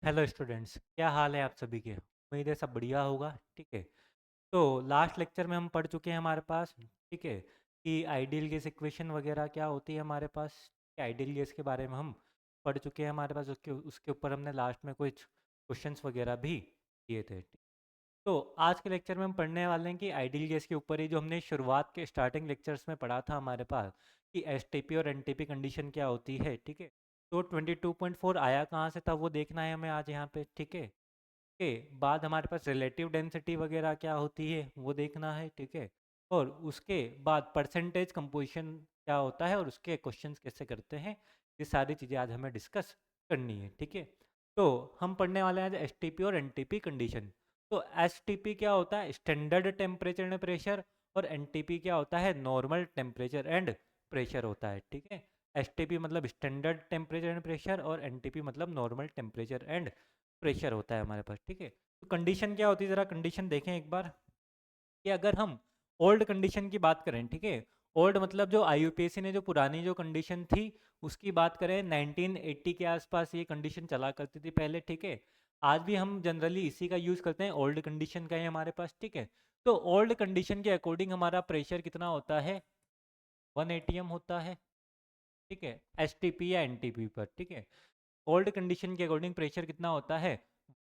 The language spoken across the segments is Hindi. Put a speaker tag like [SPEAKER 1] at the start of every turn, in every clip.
[SPEAKER 1] हेलो स्टूडेंट्स, क्या हाल है आप सभी के। उम्मीद है सब बढ़िया होगा। ठीक है। तो लास्ट लेक्चर में हम पढ़ चुके हैं हमारे पास, ठीक है, कि आइडियल गैस इक्वेशन वगैरह क्या होती है हमारे पास। आइडियल गैस के बारे में हम पढ़ चुके हैं हमारे पास। उसके उसके ऊपर हमने लास्ट में कुछ क्वेश्चंस वगैरह भी किए थे। तो आज के लेक्चर में हम पढ़ने वाले हैं कि आइडियल गैस के ऊपर ही जो हमने शुरुआत के स्टार्टिंग लेक्चर्स में पढ़ा था हमारे पास, कि एसटीपी और एनटीपी कंडीशन क्या होती है। ठीक है। तो 22.4 आया कहाँ से था वो देखना है हमें आज यहाँ पे। ठीक है। के बाद हमारे पास रिलेटिव डेंसिटी वगैरह क्या होती है वो देखना है। ठीक है। और उसके बाद परसेंटेज कंपोजिशन क्या होता है और उसके क्वेश्चंस कैसे करते हैं, ये सारी चीज़ें आज हमें डिस्कस करनी है। ठीक है। तो हम पढ़ने वाले हैं आज एसटीपी और एनटीपी कंडीशन। तो एसटीपी क्या होता है, स्टैंडर्ड टेम्परेचर एंड प्रेशर, और एनटीपी क्या होता है, नॉर्मल टेम्परेचर एंड प्रेशर होता है। ठीक है। एसटीपी मतलब स्टैंडर्ड टेम्परेचर एंड प्रेशर, और एनटीपी मतलब नॉर्मल टेम्परेचर एंड प्रेशर होता है हमारे पास। ठीक है। तो कंडीशन क्या होती है, ज़रा कंडीशन देखें एक बार, कि अगर हम ओल्ड कंडीशन की बात करें, ठीक है, ओल्ड मतलब जो आईयूपीएसी ने जो पुरानी जो कंडीशन थी उसकी बात करें, 1980 के आसपास ये कंडीशन चला करती थी पहले। ठीक है। आज भी हम जनरली इसी का यूज़ करते हैं, ओल्ड कंडीशन का है हमारे पास। ठीक है। तो ओल्ड कंडीशन के अकॉर्डिंग हमारा प्रेशर कितना होता है, 1 एटीएम होता है। ठीक है। एसटीपी या एनटीपी पर। ठीक है। ओल्ड कंडीशन के अकॉर्डिंग प्रेशर कितना होता है,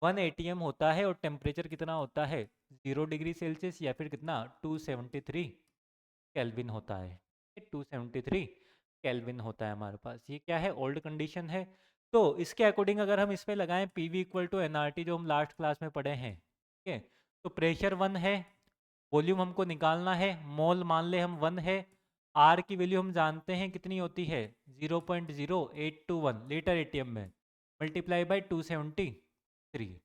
[SPEAKER 1] 1 एटीएम होता है, और टेम्परेचर कितना होता है, 0 डिग्री सेल्सियस, या फिर कितना 273 केल्विन होता है। 273 केल्विन होता है हमारे पास। ये क्या है, ओल्ड कंडीशन है। तो इसके अकॉर्डिंग अगर हम इस पे लगाएं पीवी इक्वल टू एनआरटी, जो हम लास्ट क्लास में पढ़े हैं, ठीक है, तो प्रेशर 1 है, वॉल्यूम हमको निकालना है, मोल मान ले हम 1 है, आर की वैल्यू हम जानते हैं कितनी होती है, 0.0821 लीटर एटीएम में, मल्टीप्लाई बाई 273। ठीक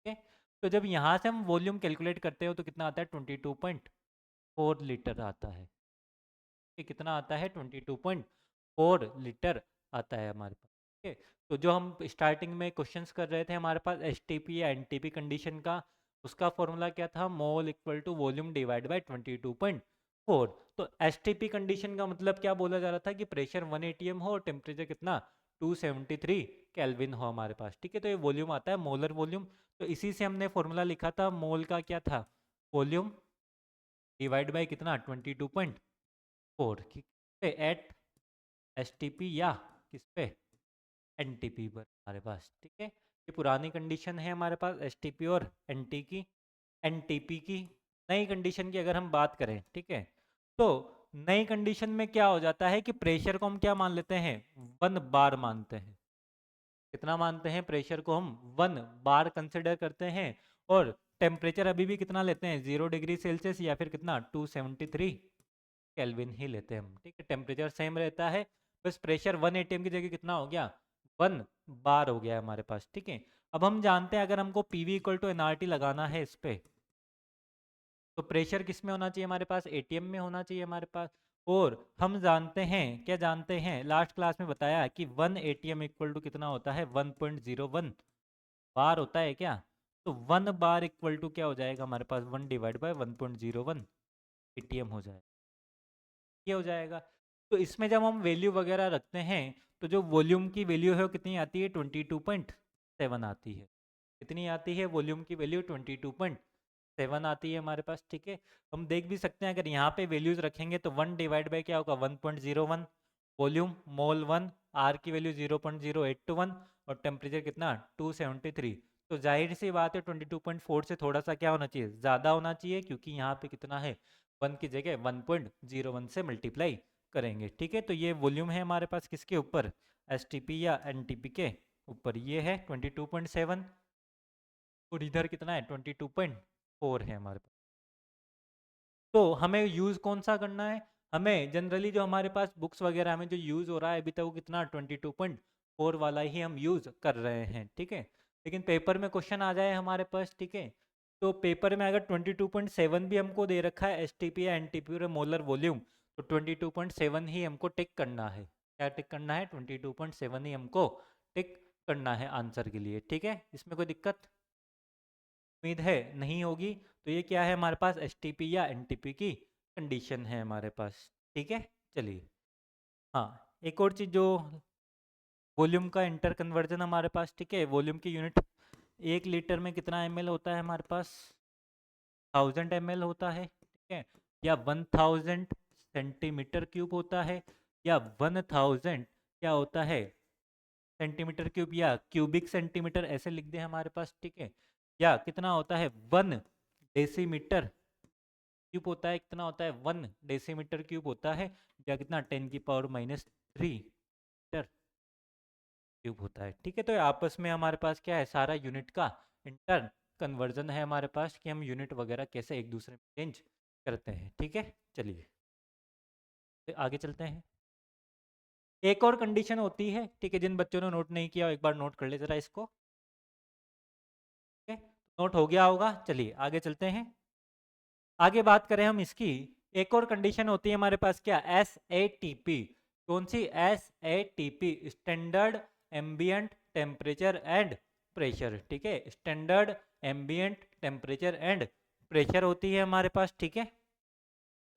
[SPEAKER 1] है। तो जब यहाँ से हम वॉल्यूम कैलकुलेट करते हो तो कितना आता है, 22.4 लीटर आता है। ये कितना आता है, 22.4 लीटर आता है हमारे पास। ठीक है। तो जो हम स्टार्टिंग में क्वेश्चंस कर रहे थे हमारे पास एसटीपी या एनटीपी कंडीशन का, उसका फॉर्मूला क्या था, mole equal to volume divide by 22.4। तो एसटीपी कंडीशन का मतलब क्या बोला जा रहा था, कि प्रेशर 1 एटीएम हो और टेम्परेचर कितना 273 केल्विन हो हमारे पास। ठीक है। तो ये वॉल्यूम आता है, मोलर वॉल्यूम। तो इसी से हमने फॉर्मूला लिखा था, मोल का क्या था, वॉल्यूम डिवाइड बाय कितना 22.4, किस पे, एट एस टी पी, या किस पे, एन टी पी पर हमारे पास। ठीक है। ये पुरानी कंडीशन है हमारे पास एस टी पी और एन टी की, एन टी पी की। नई कंडीशन की अगर हम बात करें, ठीक है, तो नई कंडीशन में क्या हो जाता है कि प्रेशर को हम क्या मान लेते हैं, 1 बार मानते हैं। कितना मानते हैं, प्रेशर को हम 1 बार कंसिडर करते हैं, और टेम्परेचर अभी भी कितना लेते हैं, 0 डिग्री सेल्सियस, या फिर कितना 273 केल्विन ही लेते हैं हम। ठीक है। टेम्परेचर सेम रहता है, बस प्रेशर 1 एटीएम की जगह कितना हो गया, 1 बार हो गया है हमारे पास। ठीक है। अब हम जानते हैं अगर हमको पीवी इक्वल टू एनआरटी लगाना है इस पे, तो प्रेशर किस में होना चाहिए हमारे पास, एटीएम में होना चाहिए हमारे पास। और हम जानते हैं, क्या जानते हैं, लास्ट क्लास में बताया कि 1 एटीएम इक्वल टू कितना होता है, 1.01 बार होता है क्या। तो 1 बार इक्वल टू क्या हो जाएगा हमारे पास, 1 डिवाइड बाई 1.01 एटीएम हो जाएगा। ये हो जाएगा। तो इसमें जब हम वैल्यू वगैरह रखते हैं, तो जो वॉल्यूम की वैल्यू है वो कितनी आती है, 22.7 आती है। कितनी आती है, वॉल्यूम की वैल्यू 22.7 आती है हमारे पास। ठीक है। हम देख भी सकते हैं, अगर यहाँ पे वैल्यूज रखेंगे तो 1 डिवाइड बाई क्या होगा, 1.01, वॉल्यूम मोल 1, आर की वैल्यू 0.0821, और टेम्परेचर कितना 273। तो जाहिर सी बात है 22.4 से थोड़ा सा क्या होना चाहिए, ज़्यादा होना चाहिए, क्योंकि यहाँ पे कितना है, 1 की जगह 1.01 से मल्टीप्लाई करेंगे। ठीक है। तो ये वॉल्यूम है हमारे पास किसके ऊपर, एस या एन के ऊपर। ये है 22.7, और इधर कितना है, 22.4 है हमारे पास। तो हमें यूज़ कौन सा करना है, हमें जनरली जो हमारे पास बुक्स वगैरह में जो यूज़ हो रहा है अभी तक, वो कितना 22.4 वाला ही हम यूज़ कर रहे हैं। ठीक है। लेकिन पेपर में क्वेश्चन आ जाए हमारे पास, ठीक है, तो पेपर में अगर 22.7 भी हमको दे रखा है एस टी पी या एन टी पी और मोलर वॉल्यूम, तो 22.7 ही हमको टिक करना है। क्या टिक करना है, 22.7 ही हमको टिक करना है आंसर के लिए। ठीक है। इसमें कोई दिक्कत उम्मीद है नहीं होगी। तो ये क्या है हमारे पास, एस टी पी या एन टी पी की कंडीशन है हमारे पास। ठीक है। चलिए, हाँ, एक और चीज़ जो वॉल्यूम का इंटर कन्वर्जन हमारे पास, ठीक है, वॉल्यूम की यूनिट 1 लीटर में कितना ml होता है हमारे पास? 1000 ml होता है, ठीक है, या 1000 सेंटीमीटर क्यूब होता है, या 1000 क्या होता है सेंटीमीटर क्यूब, या क्यूबिक सेंटीमीटर ऐसे लिख दे हमारे पास, ठीक है, या कितना होता है 1 डेसीमीटर क्यूब होता है, कितना होता है 1 डेसीमीटर क्यूब होता है, या कितना 10⁻³ मीटर क्यूब होता है, ठीक है। तो आपस में हमारे पास क्या है, सारा यूनिट का इंटर कन्वर्जन है हमारे पास, कि हम यूनिट वगैरह कैसे एक दूसरे में चेंज करते हैं, ठीक है। चलिए तो आगे चलते हैं। एक और कंडीशन होती है, ठीक है, जिन बच्चों ने नोट नहीं किया एक बार नोट कर ले जरा इसको, ठीक है, नोट हो गया होगा। चलिए आगे चलते हैं। आगे बात करें हम इसकी, एक और कंडीशन होती है हमारे पास क्या, SATP। कौन सी? SATP, standard ambient temperature and pressure, ठीक है, standard ambient temperature and pressure होती है हमारे पास, ठीक है।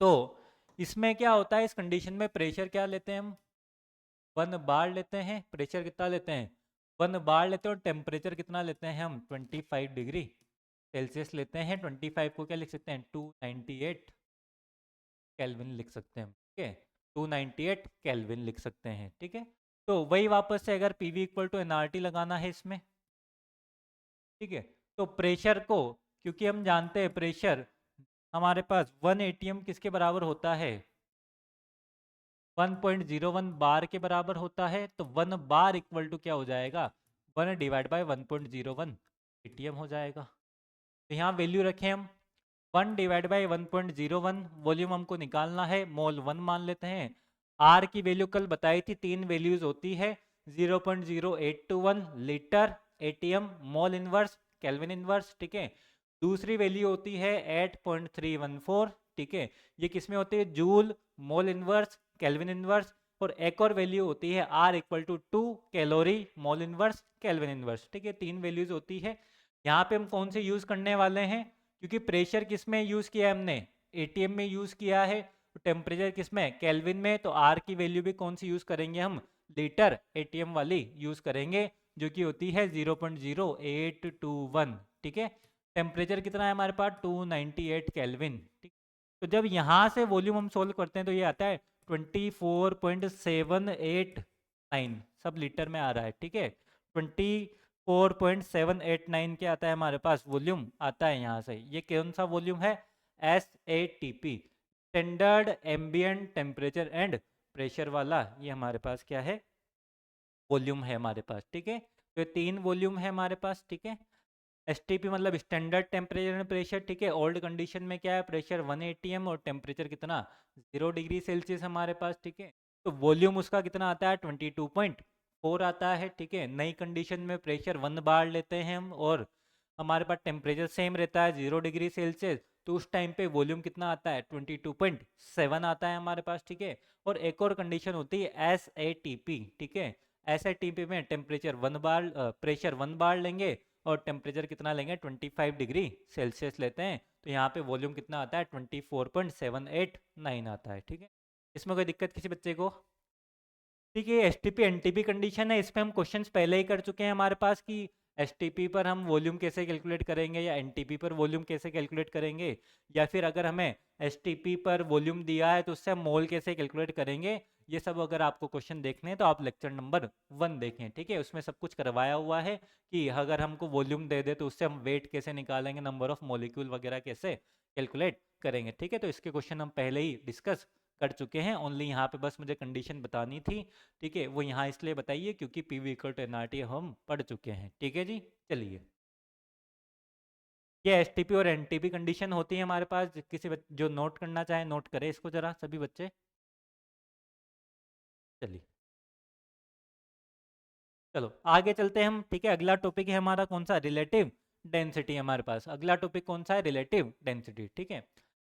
[SPEAKER 1] तो इसमें क्या होता है, इस कंडीशन में प्रेशर क्या लेते हैं हम, 1 बार लेते हैं, प्रेशर कितना लेते हैं 1 बार लेते हैं, और टेम्परेचर कितना लेते हैं हम 25 डिग्री सेल्सियस लेते हैं। 25 को क्या लिख सकते हैं 298 केल्विन लिख सकते हैं, ठीक है, 298 केल्विन लिख सकते हैं, ठीक है। तो वही वापस से अगर पीवी इक्वल टू एनआरटी लगाना है इसमें, ठीक है, तो प्रेशर को, क्योंकि हम जानते हैं प्रेशर हमारे पास 1 एटीएम किसके बराबर होता है 1.01 बार के बराबर होता है, तो 1 बार इक्वल टू क्या हो जाएगा 1 डिवाइड बाई 1.01 एटीएम हो जाएगा। तो यहाँ वैल्यू रखें हम 1 डिवाइड बाई 1.01, वॉल्यूम हमको निकालना है, मोल 1 मान लेते हैं। आर की वैल्यू कल बताई थी, 3 वैल्यूज होती है, 0.0821 लीटर एटीएम मोल इनवर्स केल्विन इनवर्स, ठीक है। दूसरी वैल्यू होती है 8.314, ठीक है, ये किसमें होती है joule mole inverse kelvin inverse. और एक और वैल्यू होती है R equal to 2 calorie mole inverse kelvin inverse, ठीक है, 3 वैल्यूज होती है। यहाँ पे हम कौन से यूज करने वाले हैं, क्योंकि प्रेशर किस में यूज किया है हमने एटीएम में यूज किया है, तो टेम्परेचर किस में केल्विन में, तो आर की वैल्यू भी कौन सी यूज करेंगे हम लीटर एटीएम वाली यूज करेंगे, जो कि होती है 0.0821, ठीक है। टेम्परेचर कितना है हमारे पास 298 केल्विन, ठीक। तो जब यहाँ से वॉल्यूम हम सोल्व करते हैं तो ये आता है 24.789, सब लीटर में आ रहा है, ठीक है। 24.789 क्या आता है हमारे पास वॉल्यूम आता है यहाँ से, ये कौन सा वॉल्यूम है SATP, standard ambient temperature and pressure वाला, ये हमारे पास क्या है वॉल्यूम है हमारे पास, ठीक है। तो ये 3 वॉल्यूम है हमारे पास, ठीक है। STP मतलब स्टैंडर्ड टेम्परेचर एंड प्रेशर, ठीक है। ओल्ड कंडीशन में क्या है प्रेशर 1 एटीएम और टेम्परेचर कितना 0 डिग्री सेल्सियस हमारे पास, ठीक है। तो वॉल्यूम उसका कितना आता है 22.4 आता है, ठीक है। नई कंडीशन में प्रेशर 1 बार लेते हैं हम, और हमारे पास टेम्परेचर सेम रहता है 0 डिग्री सेल्सियस, तो उस टाइम पे वॉल्यूम कितना आता है 22.7 आता है हमारे पास, ठीक है। और एक और कंडीशन होती है SATP, ठीक है। SATP में टेम्परेचर 1 बार प्रेशर 1 बार लेंगे और टेम्परेचर कितना लेंगे 25 डिग्री सेल्सियस लेते हैं, तो यहाँ पे वॉल्यूम कितना आता है 24.789 आता है, ठीक है। इसमें कोई दिक्कत किसी बच्चे को? ठीक है, STP NTP कंडीशन है, इस पर हम क्वेश्चंस पहले ही कर चुके हैं हमारे पास कि STP पर हम वॉल्यूम कैसे कैलकुलेट करेंगे, या NTP पर वॉल्यूम कैसे कैलकुलेट करेंगे, या फिर अगर हमें STP पर वॉल्यूम दिया है तो उससे हम मोल कैसे कैलकुलेट करेंगे। ये सब अगर आपको क्वेश्चन देखने हैं तो आप लेक्चर नंबर 1 देखें, ठीक है, उसमें सब कुछ करवाया हुआ है कि अगर हमको वॉल्यूम दे दे तो उससे हम वेट कैसे निकालेंगे, नंबर ऑफ मॉलिक्यूल वगैरह कैसे कैलकुलेट करेंगे, ठीक है। तो इसके क्वेश्चन हम पहले ही डिस्कस कर चुके हैं, ओनली यहाँ पे बस मुझे कंडीशन बतानी थी, ठीक है, वो यहाँ इसलिए बताइए क्योंकि पीवी इक्वल टू एनआरटी हम पढ़ चुके हैं, ठीक है जी। चलिए, ये एसटीपी और एनटीपी कंडीशन होती है हमारे पास, किसी जो नोट करना चाहे नोट करे इसको जरा सभी बच्चे। चलिए चलो आगे चलते हैं हम, ठीक है। अगला टॉपिक है हमारा कौन सा, रिलेटिव डेंसिटी। हमारे पास अगला टॉपिक कौन सा है, रिलेटिव डेंसिटी, ठीक है।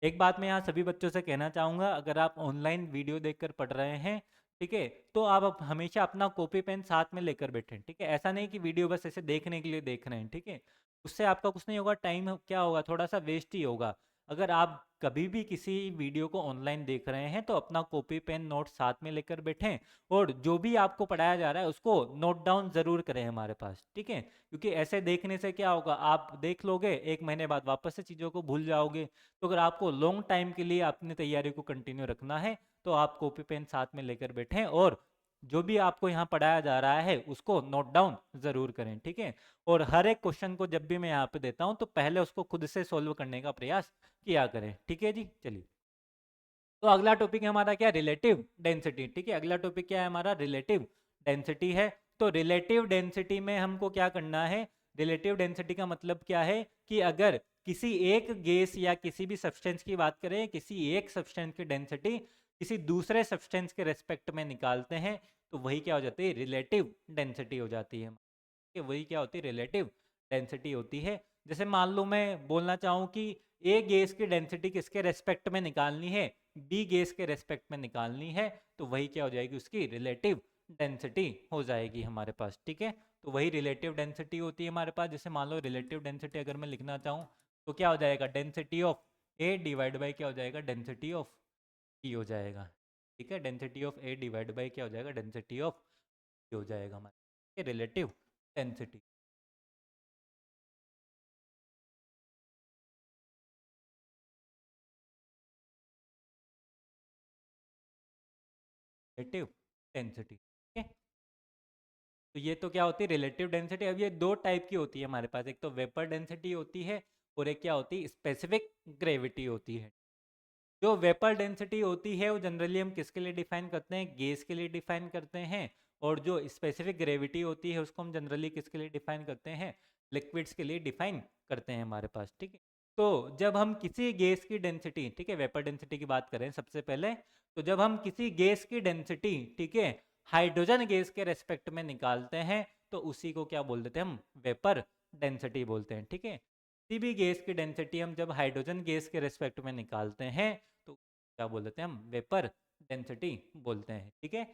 [SPEAKER 1] एक बात मैं यहाँ सभी बच्चों से कहना चाहूँगा, अगर आप ऑनलाइन वीडियो देखकर पढ़ रहे हैं, ठीक है, तो आप हमेशा अपना कॉपी पेन साथ में लेकर बैठें, ठीक है। ऐसा नहीं कि वीडियो बस ऐसे देखने के लिए देख रहे हैं, ठीक है, उससे आपका कुछ नहीं होगा, टाइम क्या होगा थोड़ा सा वेस्ट ही होगा। अगर आप कभी भी किसी वीडियो को ऑनलाइन देख रहे हैं तो अपना कॉपी पेन नोट साथ में लेकर बैठें और जो भी आपको पढ़ाया जा रहा है उसको नोट डाउन ज़रूर करें हमारे पास, ठीक है। क्योंकि ऐसे देखने से क्या होगा, आप देख लोगे 1 महीने बाद वापस से चीज़ों को भूल जाओगे। तो अगर आपको लॉन्ग टाइम के लिए अपनी तैयारी को कंटिन्यू रखना है तो आप कॉपी पेन साथ में लेकर बैठें और जो भी आपको यहाँ पढ़ाया जा रहा है उसको नोट डाउन ज़रूर करें, ठीक है। और हर एक क्वेश्चन को जब भी मैं यहाँ पे देता हूँ तो पहले उसको खुद से सोल्व करने का प्रयास किया करें, ठीक है जी। चलिए, तो अगला टॉपिक है हमारा क्या, रिलेटिव डेंसिटी, ठीक है। अगला टॉपिक क्या है हमारा, रिलेटिव डेंसिटी है। तो रिलेटिव डेंसिटी में हमको क्या करना है, रिलेटिव डेंसिटी का मतलब क्या है कि अगर किसी एक गैस या किसी भी सब्सटेंस की बात करें, किसी एक सब्सटेंस की डेंसिटी किसी दूसरे सब्सटेंस के रेस्पेक्ट में निकालते हैं तो वही क्या हो जाती है, रिलेटिव डेंसिटी हो जाती है। कि वही क्या होती है, रिलेटिव डेंसिटी होती है। जैसे मान लो मैं बोलना चाहूँ कि ए गैस की डेंसिटी किसके रेस्पेक्ट में निकालनी है, बी गैस के रेस्पेक्ट में निकालनी है, तो वही क्या हो जाएगी, उसकी रिलेटिव डेंसिटी हो जाएगी हमारे पास, ठीक है। तो वही रिलेटिव डेंसिटी होती है हमारे पास। जैसे मान लो रिलेटिव डेंसिटी अगर मैं लिखना चाहूँ तो क्या हो जाएगा, density of A divide by क्या हो जाएगा, डेंसिटी ऑफ बी हो जाएगा, ठीक है। Density of A divide by क्या हो जाएगा, डेंसिटी ऑफ बी हो जाएगा हमारे रिलेटिव डेंसिटी। रिलेटिव डेंसिटी, ठीक है। तो ये तो क्या होती है, रिलेटिव डेंसिटी। अब ये दो टाइप की होती है हमारे पास, एक तो वेपर डेंसिटी होती है और एक क्या होती है, स्पेसिफिक ग्रेविटी होती है। जो वेपर डेंसिटी होती है वो जनरली हम किसके लिए डिफाइन करते हैं, गैस के लिए डिफाइन करते हैं। और जो स्पेसिफिक ग्रेविटी होती है उसको हम जनरली किसके लिए डिफाइन करते हैं, लिक्विड्स के लिए डिफाइन करते हैं हमारे पास, ठीक है। तो जब हम किसी गैस की डेंसिटी, ठीक है, वेपर डेंसिटी की बात करें सबसे पहले, तो जब हम किसी गैस की डेंसिटी, ठीक है, हाइड्रोजन गैस के रेस्पेक्ट में निकालते हैं तो उसी को क्या बोल देते हैं, हम वेपर डेंसिटी बोलते हैं, ठीक है। किसी भी गैस की डेंसिटी हम जब हाइड्रोजन गैस के रेस्पेक्ट में निकालते हैं तो क्या बोल देते हैं, हम वेपर डेंसिटी बोलते हैं, ठीक है।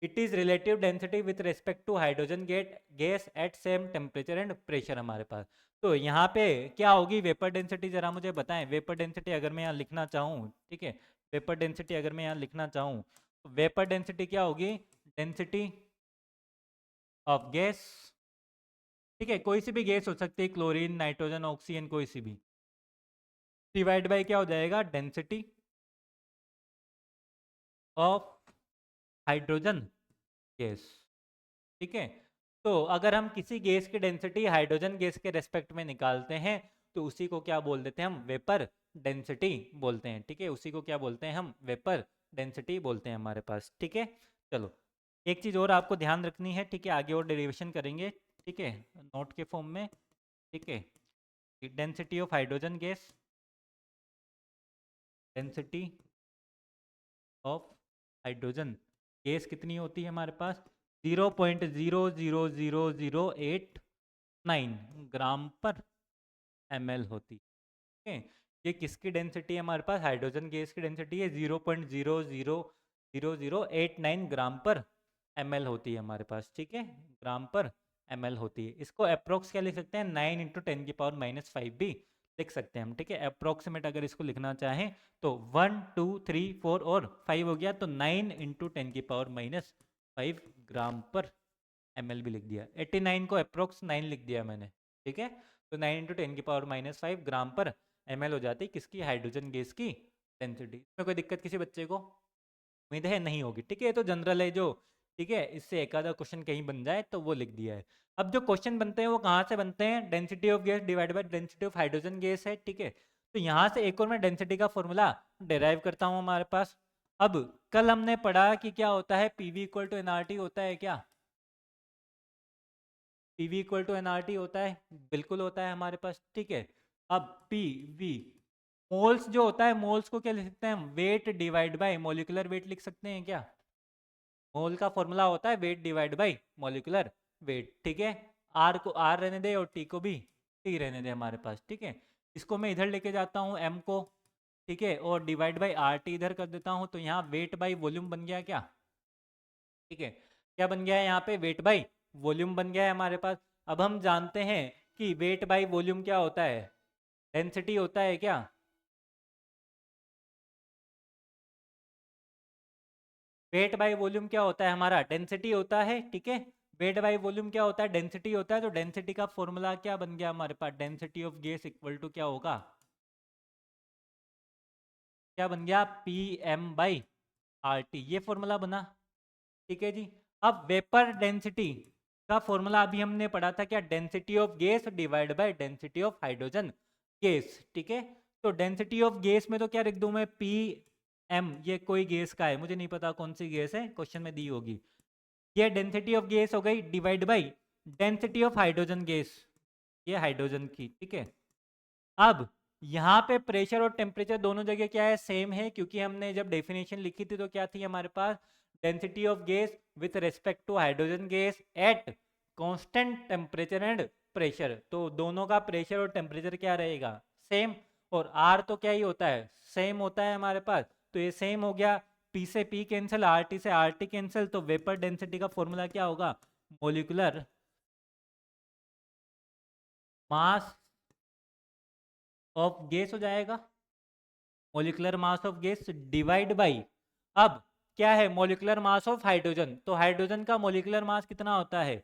[SPEAKER 1] It is relative density with respect to hydrogen get gas at same temperature and pressure हमारे पास। तो यहाँ पे क्या होगी वेपर डेंसिटी, जरा मुझे बताएं। वेपर डेंसिटी अगर मैं यहाँ लिखना चाहूँ, ठीक है, वेपर डेंसिटी अगर मैं यहाँ लिखना चाहूँ तो वेपर डेंसिटी क्या होगी, डेंसिटी ऑफ गैस, ठीक है, कोई सी भी गैस हो सकती है, क्लोरीन नाइट्रोजन ऑक्सीजन कोई सी भी, डिवाइड बाय क्या हो जाएगा, डेंसिटी ऑफ हाइड्रोजन गैस, ठीक है। तो अगर हम किसी गैस की डेंसिटी हाइड्रोजन गैस के रेस्पेक्ट में निकालते हैं तो उसी को क्या बोल देते हैं, हम वेपर डेंसिटी बोलते हैं, ठीक है। उसी को क्या बोलते हैं, हम वेपर डेंसिटी बोलते हैं हमारे पास, ठीक है। चलो, एक चीज़ और आपको ध्यान रखनी है, ठीक है, आगे और डेरिवेशन करेंगे, ठीक है, नोट के फॉर्म में, ठीक है। Density of hydrogen gas, density of hydrogen gas कितनी होती है हमारे पास, 0.00008 ग्राम पर ml होती है, ठीक है। ये किसकी डेंसिटी है हमारे पास, हाइड्रोजन गैस की डेंसिटी है, 0.00089 ग्राम पर ml होती है हमारे पास, ठीक है, ग्राम पर ml होती है। इसको अप्रोक्स क्या लिख सकते हैं, 9 × 10⁻⁻5 भी लिख सकते हैं हम, ठीक है। अप्रोक्सीमेट अगर इसको लिखना चाहें तो 1 2 3 4 और 5 हो गया, तो 9 × 10⁻⁻5 ग्राम पर ml भी लिख दिया। 89 को अप्रोक्स 9 लिख दिया मैंने, ठीक है। तो 9 × 10⁻⁵ ग्राम पर ml हो जाती है किसकी, हाइड्रोजन गैस की डेंसिटी। इसमें कोई दिक्कत किसी बच्चे को, उम्मीद है नहीं होगी, ठीक है। तो जनरल है जो, ठीक है, इससे एक आधा क्वेश्चन कहीं बन जाए तो वो लिख दिया है। अब जो क्वेश्चन बनते हैं वो कहाँ से बनते हैं, density of gas divide by density of hydrogen gas है, ठीक है। तो यहाँ से एक और मैं डेंसिटी का फॉर्मूला डिराइव करता हूँ हमारे पास। अब कल हमने पढ़ा कि क्या होता है, पीवी इक्वल टू एनआरटी होता है क्या, पीवी इक्वल टू एनआरटी होता है, बिल्कुल होता है हमारे पास, ठीक है। अब पीवी मोल्स जो होता है, मोल्स को क्या लिख सकते हैं हम, weight divide by molecular weight लिख सकते हैं क्या। मोल का फॉर्मूला होता है weight divide by molecular weight, ठीक है। आर को आर रहने दे और टी को भी टी रहने दे हमारे पास, ठीक है। इसको मैं इधर लेके जाता हूँ एम को, ठीक है, और डिवाइड बाय आर टी इधर कर देता हूँ, तो यहाँ वेट बाई वॉल्यूम बन गया क्या, ठीक है। क्या बन गया है यहाँ पे, वेट बाई वॉल्यूम बन गया है हमारे पास। अब हम जानते हैं कि वेट बाई वॉल्यूम क्या होता है, डेंसिटी होता है क्या, वेट बाय वॉल्यूम क्या होता है हमारा, डेंसिटी होता है, ठीक है। वेट बाय वॉल्यूम क्या होता है, डेंसिटी होता है। तो डेंसिटी का फॉर्मूला क्या बन गया हमारे पास, density of gas equal to क्या होगा, क्या बन गया, P M by R T, ये फॉर्मूला बना, ठीक है जी। अब वेपर डेंसिटी का फॉर्मूला अभी हमने पढ़ा था क्या, density of gas divide by density of hydrogen gas, ठीक है। तो डेंसिटी ऑफ गैस में तो क्या लिख दूं मैं, पी एम, ये कोई गैस का है, मुझे नहीं पता कौन सी गैस है, क्वेश्चन में दी होगी। ये डेंसिटी ऑफ गैस हो गई, divide by density of hydrogen gas, ये हाइड्रोजन की, ठीक है। अब यहाँ पे प्रेशर और टेम्परेचर दोनों जगह क्या है, सेम है, क्योंकि हमने जब डेफिनेशन लिखी थी तो क्या थी हमारे पास, density of gas with respect to hydrogen gas at constant temperature and pressure. तो दोनों का प्रेशर और टेम्परेचर क्या रहेगा, सेम। और आर तो क्या ही होता है, सेम होता है हमारे पास, तो ये सेम हो गया। पी से पी कैंसिल, आर टी से आर टी कैंसिल, तो वेपर डेंसिटी का फॉर्मूला क्या होगा, मोलिकुलर मास ऑफ गैस हो जाएगा, molecular mass of gas divide by, अब क्या है, मोलिकुलर मास ऑफ हाइड्रोजन। तो हाइड्रोजन का मोलिकुलर मास कितना होता है,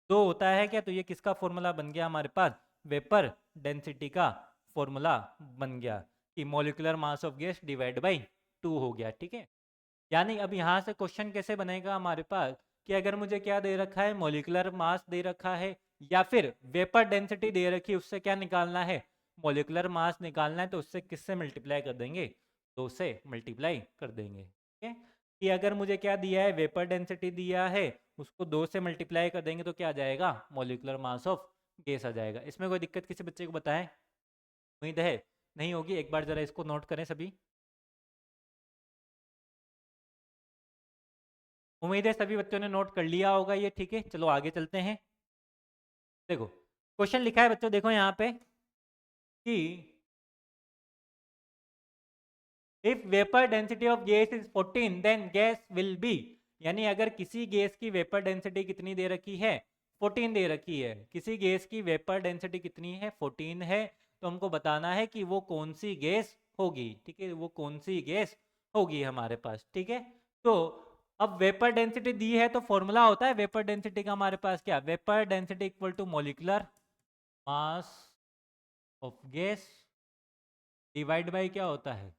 [SPEAKER 1] 2 होता है क्या, तो ये किसका फॉर्मूला बन गया हमारे पास, वेपर डेंसिटी का फॉर्मूला बन गया कि molecular mass of gas divide by 2 हो गया, ठीक है। यानी अब यहाँ से क्वेश्चन कैसे बनेगा हमारे पास, कि अगर मुझे क्या दे रखा है, मोलिकुलर मास दे रखा है या फिर वेपर डेंसिटी दे रखी है, उससे क्या निकालना है, मोलिकुलर मास निकालना है, तो उससे किससे मल्टीप्लाई कर देंगे, 2 से मल्टीप्लाई कर देंगे, ठीक है। कि अगर मुझे क्या दिया है, वेपर डेंसिटी दिया है, उसको 2 से मल्टीप्लाई कर देंगे तो क्या आ जाएगा, मोलिकुलर मास ऑफ गैस आ जाएगा। इसमें कोई दिक्कत किसी बच्चे को बताएं, उम्मीद है नहीं होगी। एक बार जरा इसको नोट करें सभी, उम्मीद है सभी बच्चों ने नोट कर लिया होगा ये, ठीक है। चलो आगे चलते हैं। देखो क्वेश्चन लिखा है बच्चों, देखो यहाँ पे कि if vapour density of gas is 14 then gas will be, यानी अगर किसी गैस की वेपर डेंसिटी कितनी दे रखी है, 14 दे रखी है, किसी गैस की वेपर डेंसिटी कितनी है, 14 है, तो हमको बताना है कि वो कौन सी गैस होगी, ठीक है, वो कौन सी गैस होगी हमारे पास, ठीक है। तो अब वेपर डेंसिटी दी है, तो फॉर्मूला होता है वेपर डेंसिटी का हमारे पास क्या, vapour density equal to molecular mass of gas divide by क्या होता है,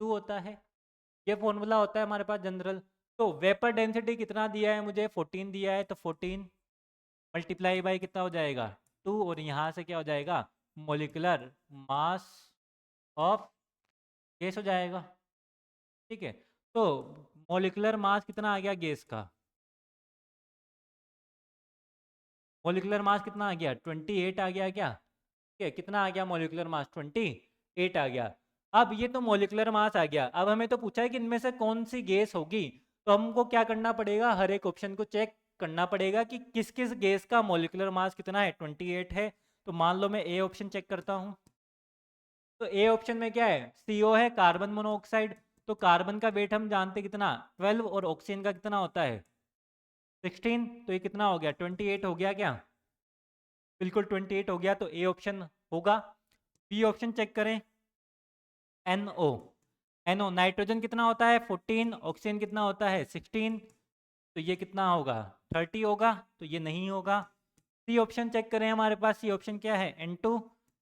[SPEAKER 1] 2 होता है। ये फॉर्मूला होता है हमारे पास जनरल। तो वेपर डेंसिटी कितना दिया है मुझे, 14 दिया है, तो 14 मल्टीप्लाई बाय कितना हो जाएगा, 2, और यहाँ से क्या हो जाएगा, मोलिकुलर मास ऑफ गैस हो जाएगा, ठीक है। तो मोलिकुलर मास कितना आ गया गैस का, मोलिकुलर मास कितना आ गया, 28 आ गया क्या, ठीक है। कितना आ गया मोलिकुलर मास, 28 आ गया। अब ये तो मोलिकुलर मास आ गया, अब हमें तो पूछा है कि इनमें से कौन सी गैस होगी, तो हमको क्या करना पड़ेगा, हर एक ऑप्शन को चेक करना पड़ेगा कि किस किस गैस का मोलिकुलर मास कितना है, 28 है। तो मान लो मैं ए ऑप्शन चेक करता हूँ, तो ए ऑप्शन में क्या है, CO है, कार्बन मोनोऑक्साइड। तो कार्बन का वेट हम जानते कितना, 12, और ऑक्सीजन का कितना होता है, 16। तो ये कितना हो गया, 28 हो गया क्या, बिल्कुल 28 हो गया, तो ए ऑप्शन होगा। बी ऑप्शन चेक करें, NO, NO नाइट्रोजन कितना होता है, 14, ऑक्सीजन कितना होता है, 16। तो ये कितना होगा, 30 होगा, तो ये नहीं होगा। सी ऑप्शन चेक करें, हमारे पास सी ऑप्शन क्या है, N2।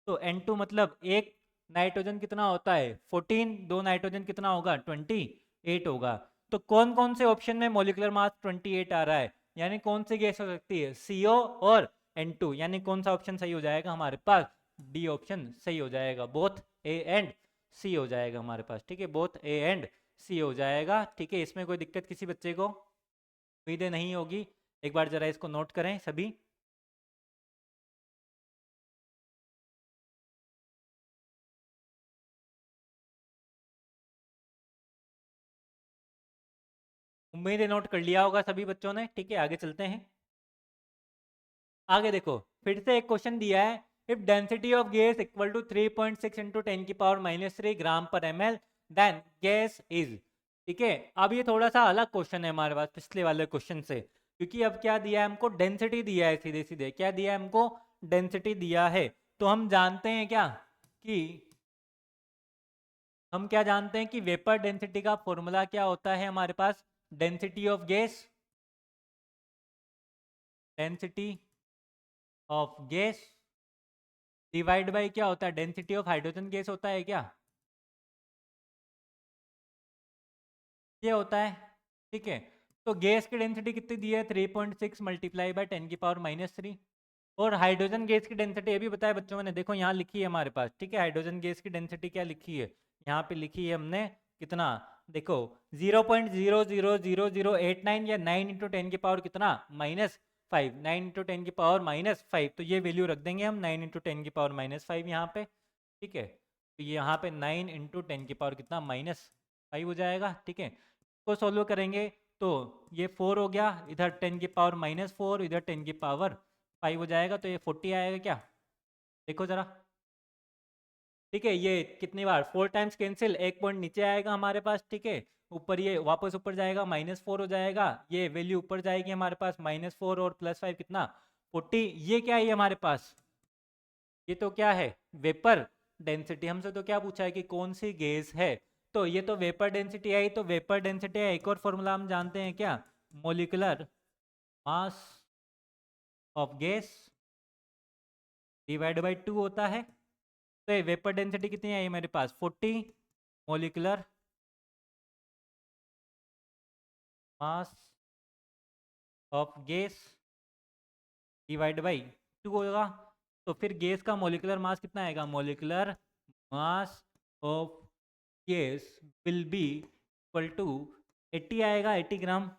[SPEAKER 1] तो N2 मतलब एक नाइट्रोजन कितना होता है, 14, दो नाइट्रोजन कितना होगा, 28 होगा। तो कौन कौन से ऑप्शन में मोलिकुलर मास 28 आ रहा है, यानी कौन सी गैस हो सकती है, CO और N2, यानी कौन सा ऑप्शन सही हो जाएगा हमारे पास, डी ऑप्शन सही हो जाएगा, बोथ ए एंड सी हो जाएगा हमारे पास, ठीक है, बोथ ए एंड सी हो जाएगा, ठीक है। इसमें कोई दिक्कत किसी बच्चे को, उम्मीदें नहीं होगी। एक बार जरा इसको नोट करें सभी, उम्मीद है नोट कर लिया होगा सभी बच्चों ने, ठीक है। आगे चलते हैं, आगे देखो फिर से एक क्वेश्चन दिया है, if density of gas equal to 3.6 into 10 की पावर -3 ग्राम पर ml देन गैस इज, ठीक है। अब ये थोड़ा सा अलग क्वेश्चन है हमारे पास पिछले वाले क्वेश्चन से, क्योंकि अब क्या दिया है हमको, डेंसिटी दिया है, सीधे सीधे क्या दिया है हमको, डेंसिटी दिया है। तो हम जानते हैं क्या कि, हम क्या जानते हैं कि वेपर डेंसिटी का फॉर्मूला क्या होता है हमारे पास, density of gas, density of gas divide by क्या होता है, डेंसिटी ऑफ हाइड्रोजन गैस होता है क्या, ये होता है। ठीक है, तो गैस की डेंसिटी कितनी दी है, 3.6 मल्टीप्लाई बाय 10⁻³ और हाइड्रोजन गैस की डेंसिटी ये भी बताया बच्चों ने, देखो यहाँ लिखी है हमारे पास। ठीक है, हाइड्रोजन गैस की डेंसिटी क्या लिखी है, यहाँ पे लिखी है हमने कितना, देखो 0.00089 या 9 इंटू 10 की पावर कितना -5, 9 इंटू 10 की पावर -5, तो ये वैल्यू रख देंगे हम 9 इंटू 10 की पावर -5 यहाँ पे। ठीक है, तो यहाँ पे 9 इंटू 10 की पावर कितना -5 हो जाएगा। ठीक है, इसको सोल्व करेंगे तो ये 4 हो गया, इधर 10 की पावर -4, इधर 10 की पावर 5 हो जाएगा, तो ये 40 आएगा क्या, देखो जरा। ठीक है, ये कितनी बार 4 टाइम्स कैंसिल, एक पॉइंट नीचे आएगा हमारे पास। ठीक है, ऊपर ये वापस ऊपर जाएगा, -4 हो जाएगा, ये वैल्यू ऊपर जाएगी हमारे पास, -4 और +5 कितना 40। ये क्या है हमारे पास, ये तो क्या है वेपर डेंसिटी। हमसे तो क्या पूछा है कि कौन सी गैस है, तो ये तो वेपर डेंसिटी आई, तो वेपर डेंसिटी है। एक और फॉर्मूला हम जानते हैं क्या, molecular mass of gas divide by 2 होता है। तो ये वेपर डेंसिटी कितनी आई मेरे पास 40, molecular mass of gas divide by 2 होगा। तो फिर गैस का मोलिकुलर मास कितना आएगा, molecular mass of gas will be equal to 80 आएगा, 80 ग्राम।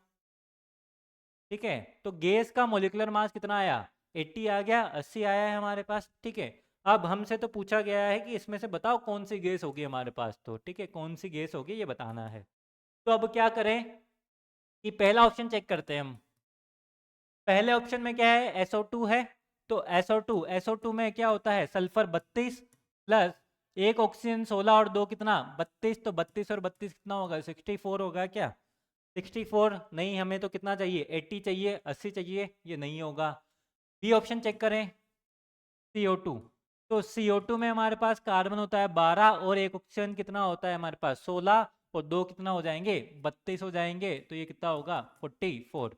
[SPEAKER 1] ठीक है, तो गैस का मोलिकुलर मास कितना आया, 80 आ गया, 80 आया है हमारे पास। ठीक है, अब हमसे तो पूछा गया है कि इसमें से बताओ कौन सी गैस होगी हमारे पास, तो ठीक है कौन सी गैस होगी ये बताना है। तो अब क्या करें कि पहला ऑप्शन चेक करते हैं हम। पहले ऑप्शन में क्या है, SO2 है, तो SO2 में क्या होता है, सल्फर 32 प्लस एक ऑक्सीजन 16 और 2 कितना 32, तो 32 और 32 कितना होगा 64 होगा क्या, 64 नहीं, हमें तो कितना चाहिए 80 चाहिए, 80 चाहिए, ये नहीं होगा। बी ऑप्शन चेक करें, CO2, तो CO2 में हमारे पास कार्बन होता है 12 और एक ऑक्सीजन कितना होता है हमारे पास 16 और दो कितना हो जाएंगे 32 हो जाएंगे, तो ये कितना होगा 44।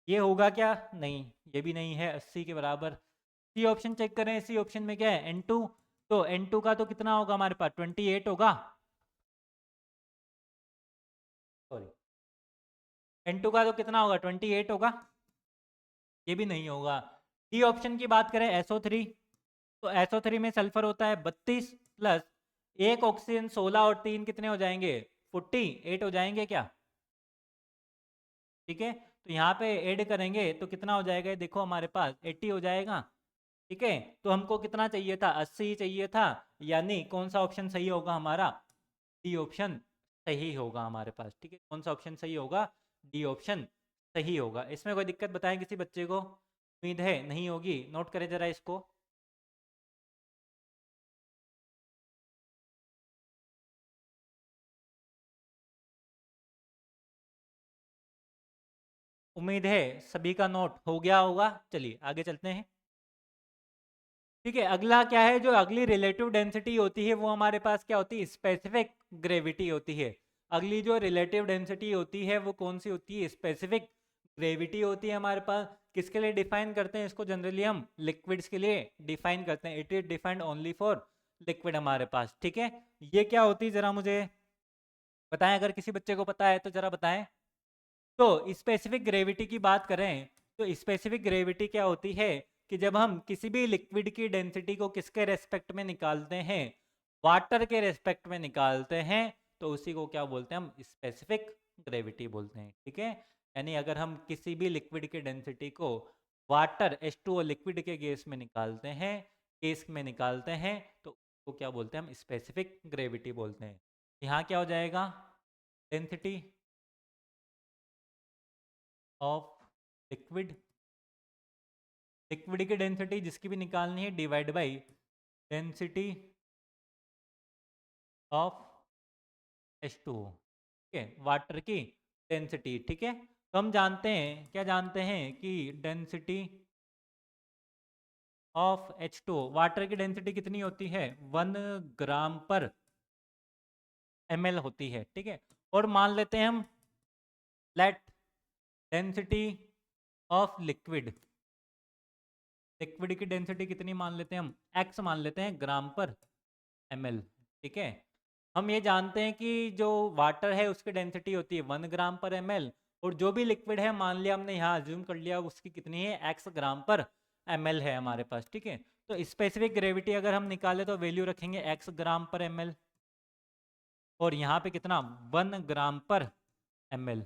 [SPEAKER 1] ये होगा क्या, नहीं ये भी नहीं है 80 के बराबर। सी ऑप्शन चेक करें, सी ऑप्शन में क्या है N2, तो N2 का तो कितना होगा हमारे पास 28 होगा, सॉरी N2 का तो कितना होगा 28 होगा, ये भी नहीं होगा। डी ऑप्शन की बात करें SO3, तो SO3 में सल्फर होता है 32 प्लस एक ऑक्सीजन 16 और 3 कितने हो जाएंगे 48 हो जाएंगे क्या। ठीक है, तो यहाँ पे ऐड करेंगे तो कितना हो जाएगा, ये देखो हमारे पास 80 हो जाएगा। ठीक है, तो हमको कितना चाहिए था 80 चाहिए था, यानी कौन सा ऑप्शन सही होगा हमारा, डी ऑप्शन सही होगा हमारे पास। ठीक है, कौन सा ऑप्शन सही होगा, डी ऑप्शन सही होगा। इसमें कोई दिक्कत बताएं किसी बच्चे को, उम्मीद है नहीं होगी, नोट करें जरा इसको। उम्मीद है सभी का नोट हो गया होगा, चलिए आगे चलते हैं। ठीक है, अगला क्या है, जो अगली रिलेटिव डेंसिटी होती है वो हमारे पास क्या होती है, स्पेसिफिक ग्रेविटी होती है। अगली जो रिलेटिव डेंसिटी होती है वो कौन सी होती है, स्पेसिफिक ग्रेविटी होती है हमारे पास। किसके लिए डिफाइन करते हैं इसको, जनरली हम लिक्विड्स के लिए डिफाइन करते हैं, it is defined only for liquid हमारे पास। ठीक है, ये क्या होती है जरा मुझे बताएं, अगर किसी बच्चे को पता है तो जरा बताएं। तो स्पेसिफिक ग्रेविटी की बात करें तो स्पेसिफिक ग्रेविटी क्या होती है कि जब हम किसी भी लिक्विड की डेंसिटी को किसके रेस्पेक्ट में निकालते हैं, वाटर के रेस्पेक्ट में निकालते हैं, तो उसी को क्या बोलते हैं हम, स्पेसिफिक ग्रेविटी बोलते हैं। ठीक है, यानी अगर हम किसी भी लिक्विड की डेंसिटी को वाटर H2O लिक्विड के गैस में निकालते हैं, गैस में निकालते हैं, तो उसको क्या बोलते हैं हम, स्पेसिफिक ग्रेविटी बोलते हैं। यहाँ क्या हो जाएगा, डेंसिटी ऑफ लिक्विड, लिक्विड की डेंसिटी जिसकी भी निकालनी है divide by density of H2O। ठीक है, वाटर की डेंसिटी। ठीक है, तो हम जानते हैं, क्या जानते हैं कि डेंसिटी ऑफ H2O, वाटर की डेंसिटी कितनी होती है 1 ग्राम पर ml होती है। ठीक है, और मान लेते हैं हम let density of liquid, liquid की डेंसिटी कितनी मान लेते हैं हम, x मान लेते हैं ग्राम पर ml। ठीक है, हम ये जानते हैं कि जो वाटर है उसकी डेंसिटी होती है 1 ग्राम पर ml, और जो भी लिक्विड है मान लिया हमने यहाँ अज्यूम कर लिया उसकी कितनी है, x ग्राम पर ml है हमारे पास। ठीक है, तो स्पेसिफिक ग्रेविटी अगर हम निकाले तो वैल्यू रखेंगे x ग्राम पर ml, और यहाँ पे कितना 1 ग्राम पर ml।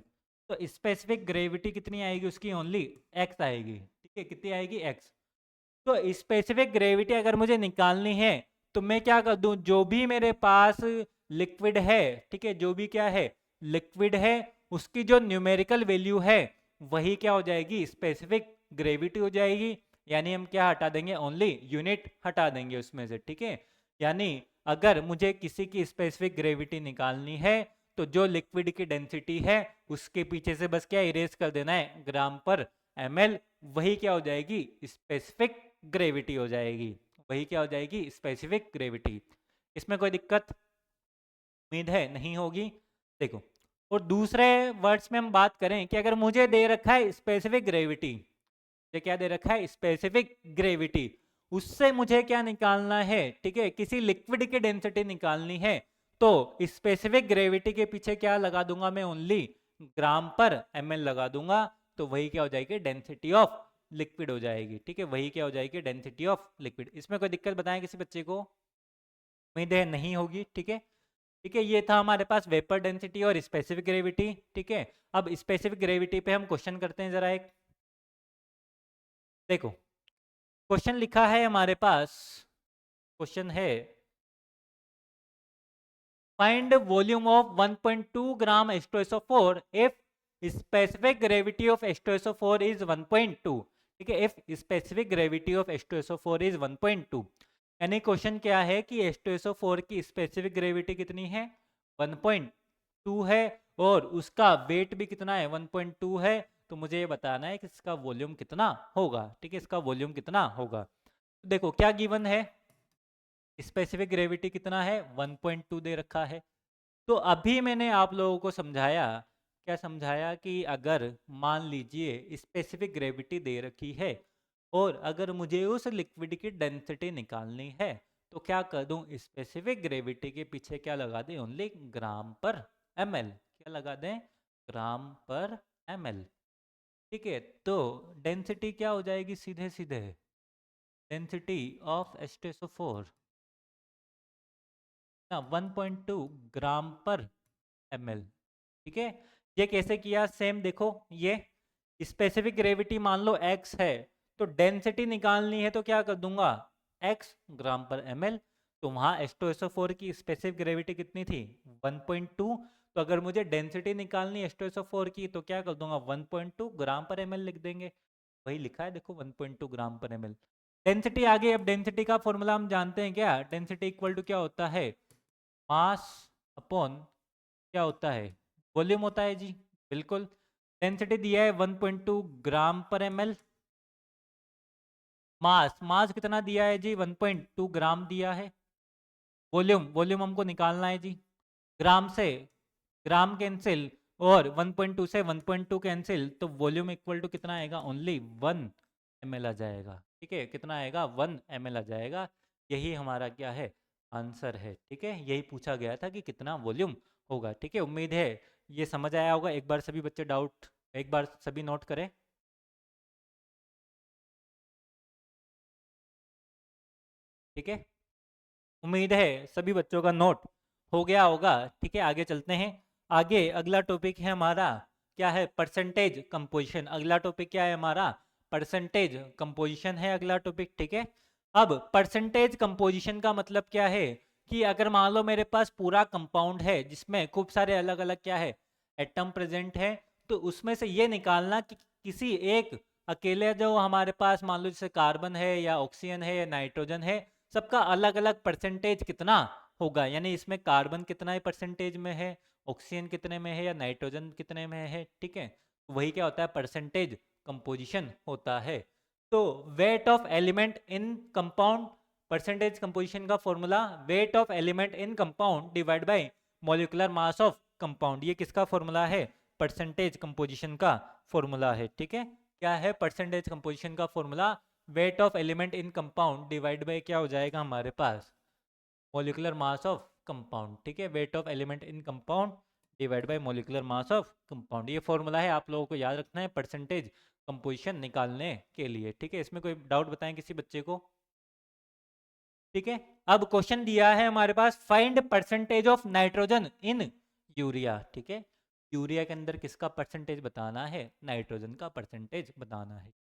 [SPEAKER 1] तो स्पेसिफिक ग्रेविटी कितनी आएगी उसकी, ओनली x आएगी। ठीक है, कितनी आएगी, x। तो स्पेसिफिक ग्रेविटी अगर मुझे निकालनी है तो मैं क्या कर दूं, जो भी मेरे पास लिक्विड है, ठीक है, जो भी क्या है लिक्विड है, उसकी जो न्यूमेरिकल वैल्यू है वही क्या हो जाएगी, स्पेसिफिक ग्रेविटी हो जाएगी। यानी हम क्या हटा देंगे, ओनली यूनिट हटा देंगे उसमें से। ठीक है, यानी अगर मुझे किसी की स्पेसिफिक ग्रेविटी निकालनी है तो जो लिक्विड की डेंसिटी है उसके पीछे से बस क्या इरेज कर देना है, ग्राम पर ml, वही क्या हो जाएगी, स्पेसिफिक ग्रेविटी हो जाएगी। वही क्या हो जाएगी, स्पेसिफिक ग्रेविटी। इसमें कोई दिक्कत उम्मीद है नहीं होगी। देखो, और दूसरे वर्ड्स में हम बात करें कि अगर मुझे दे रखा है स्पेसिफिक ग्रेविटी, ये क्या दे रखा है, स्पेसिफिक ग्रेविटी, उससे मुझे क्या निकालना है, ठीक है, किसी लिक्विड की डेंसिटी निकालनी है, तो स्पेसिफिक ग्रेविटी के पीछे क्या लगा दूंगा मैं, ओनली ग्राम पर ml लगा दूंगा। तो वही क्या हो जाएगी, डेंसिटी ऑफ लिक्विड हो जाएगी। ठीक है, वही क्या हो जाएगी, डेंसिटी ऑफ लिक्विड। इसमें कोई दिक्कत बताएं किसी बच्चे को, उम्मीद है नहीं होगी। ठीक है, ठीक है, ये था हमारे पास वेपर डेंसिटी और स्पेसिफिक ग्रेविटी। ठीक है, अब स्पेसिफिक ग्रेविटी पे हम क्वेश्चन करते हैं जरा एक। देखो, क्वेश्चन लिखा है हमारे पास, क्वेश्चन है find volume of 1.2 gram H2SO4 if specific gravity of H2SO4 is 1.2। ठीक है, if specific gravity of H2SO4 is 1.2, यानी क्वेश्चन क्या है कि H2SO4 की स्पेसिफिक ग्रेविटी कितनी है, 1.2 है, और उसका वेट भी कितना है, 1.2 है। तो मुझे ये बताना है कि इसका वॉल्यूम कितना होगा। ठीक है, इसका वॉल्यूम कितना होगा। देखो क्या गिवन है, स्पेसिफिक ग्रेविटी कितना है, 1.2 दे रखा है। तो अभी मैंने आप लोगों को समझाया, क्या समझाया, कि अगर मान लीजिए स्पेसिफिक ग्रेविटी दे रखी है और अगर मुझे उस लिक्विड की डेंसिटी निकालनी है तो क्या कर दूं, स्पेसिफिक ग्रेविटी के पीछे क्या लगा दें, ओनली ग्राम पर ml, क्या लगा दें, ग्राम पर ml। ठीक है, तो डेंसिटी क्या हो जाएगी, सीधे सीधे डेंसिटी ऑफ H2SO4 ना 1.2 ग्राम पर ml। ठीक है, ये कैसे किया, सेम देखो, ये स्पेसिफिक ग्रेविटी मान लो x है, तो डेंसिटी निकालनी है तो क्या कर दूंगा, x ग्राम पर ml। तो वहाँ H2SO4 की स्पेसिफिक ग्रेविटी कितनी थी, 1.2। तो अगर मुझे डेंसिटी निकालनी है H2SO4 की तो क्या कर दूंगा, 1.2 ग्राम पर ml लिख देंगे। वही लिखा है देखो, 1.2 ग्राम पर ml। डेंसिटी आ गई। अब डेंसिटी का फॉर्मूला हम जानते हैं, क्या डेंसिटी इक्वल टू क्या होता है, मास अपॉन क्या होता है, वॉल्यूम होता है जी, बिल्कुल। डेंसिटी दिया है 1.2 ग्राम पर ml। मास, मास कितना दिया है जी, 1.2 ग्राम दिया है। वॉल्यूम, वॉल्यूम हमको निकालना है जी, ग्राम से ग्राम कैंसिल और 1.2 से 1.2 कैंसिल, तो वॉल्यूम इक्वल टू कितना आएगा, ओनली 1 ml आ जाएगा। ठीक है, कितना आएगा, 1 ml आ जाएगा। यही हमारा क्या है, आंसर है। ठीक है, यही पूछा गया था कि कितना वॉल्यूम होगा। ठीक है, उम्मीद है ये समझ आया होगा। एक बार सभी बच्चे डाउट, एक बार सभी नोट करें। ठीक है, उम्मीद है सभी बच्चों का नोट हो गया होगा। ठीक है, आगे चलते हैं। आगे अगला टॉपिक है हमारा, क्या है, परसेंटेज कंपोजिशन। अगला टॉपिक क्या है हमारा, परसेंटेज कंपोजिशन है अगला टॉपिक। ठीक है, अब परसेंटेज कंपोजिशन का मतलब क्या है कि अगर मान लो मेरे पास पूरा कंपाउंड है जिसमें खूब सारे अलग अलग क्या है, एटम प्रेजेंट है, तो उसमें से ये निकालना कि किसी एक अकेले जो हमारे पास मान लो जैसे कार्बन है या ऑक्सीजन है या नाइट्रोजन है, सबका अलग अलग परसेंटेज कितना होगा। यानी इसमें कार्बन कितना ही परसेंटेज में है, ऑक्सीजन कितने में है, या नाइट्रोजन कितने में है। ठीक है, वही क्या होता है, परसेंटेज कंपोजिशन होता है। तो weight of element in compound, percentage composition का formula, weight of element in compound divide by molecular mass of compound. ये किसका फॉर्मूला है, परसेंटेज कंपोजिशन का फॉर्मूला है, ठीक है। क्या है परसेंटेज कंपोजिशन का formula? Weight of element in compound divide by क्या हो जाएगा हमारे पास? मोलिकुलर मास ऑफ कंपाउंड, ठीक है। Wait of element in compound divide bye molecular mass of compound, ये फॉर्मूला है, आप लोगों को याद रखना है परसेंटेज कंपोजिशन निकालने के लिए, ठीक है। इसमें कोई डाउट बताएं किसी बच्चे को? ठीक है। अब क्वेश्चन दिया है हमारे पास, find percentage of nitrogen in urea, ठीक है। यूरिया के अंदर किसका परसेंटेज बताना है? नाइट्रोजन का परसेंटेज बताना है।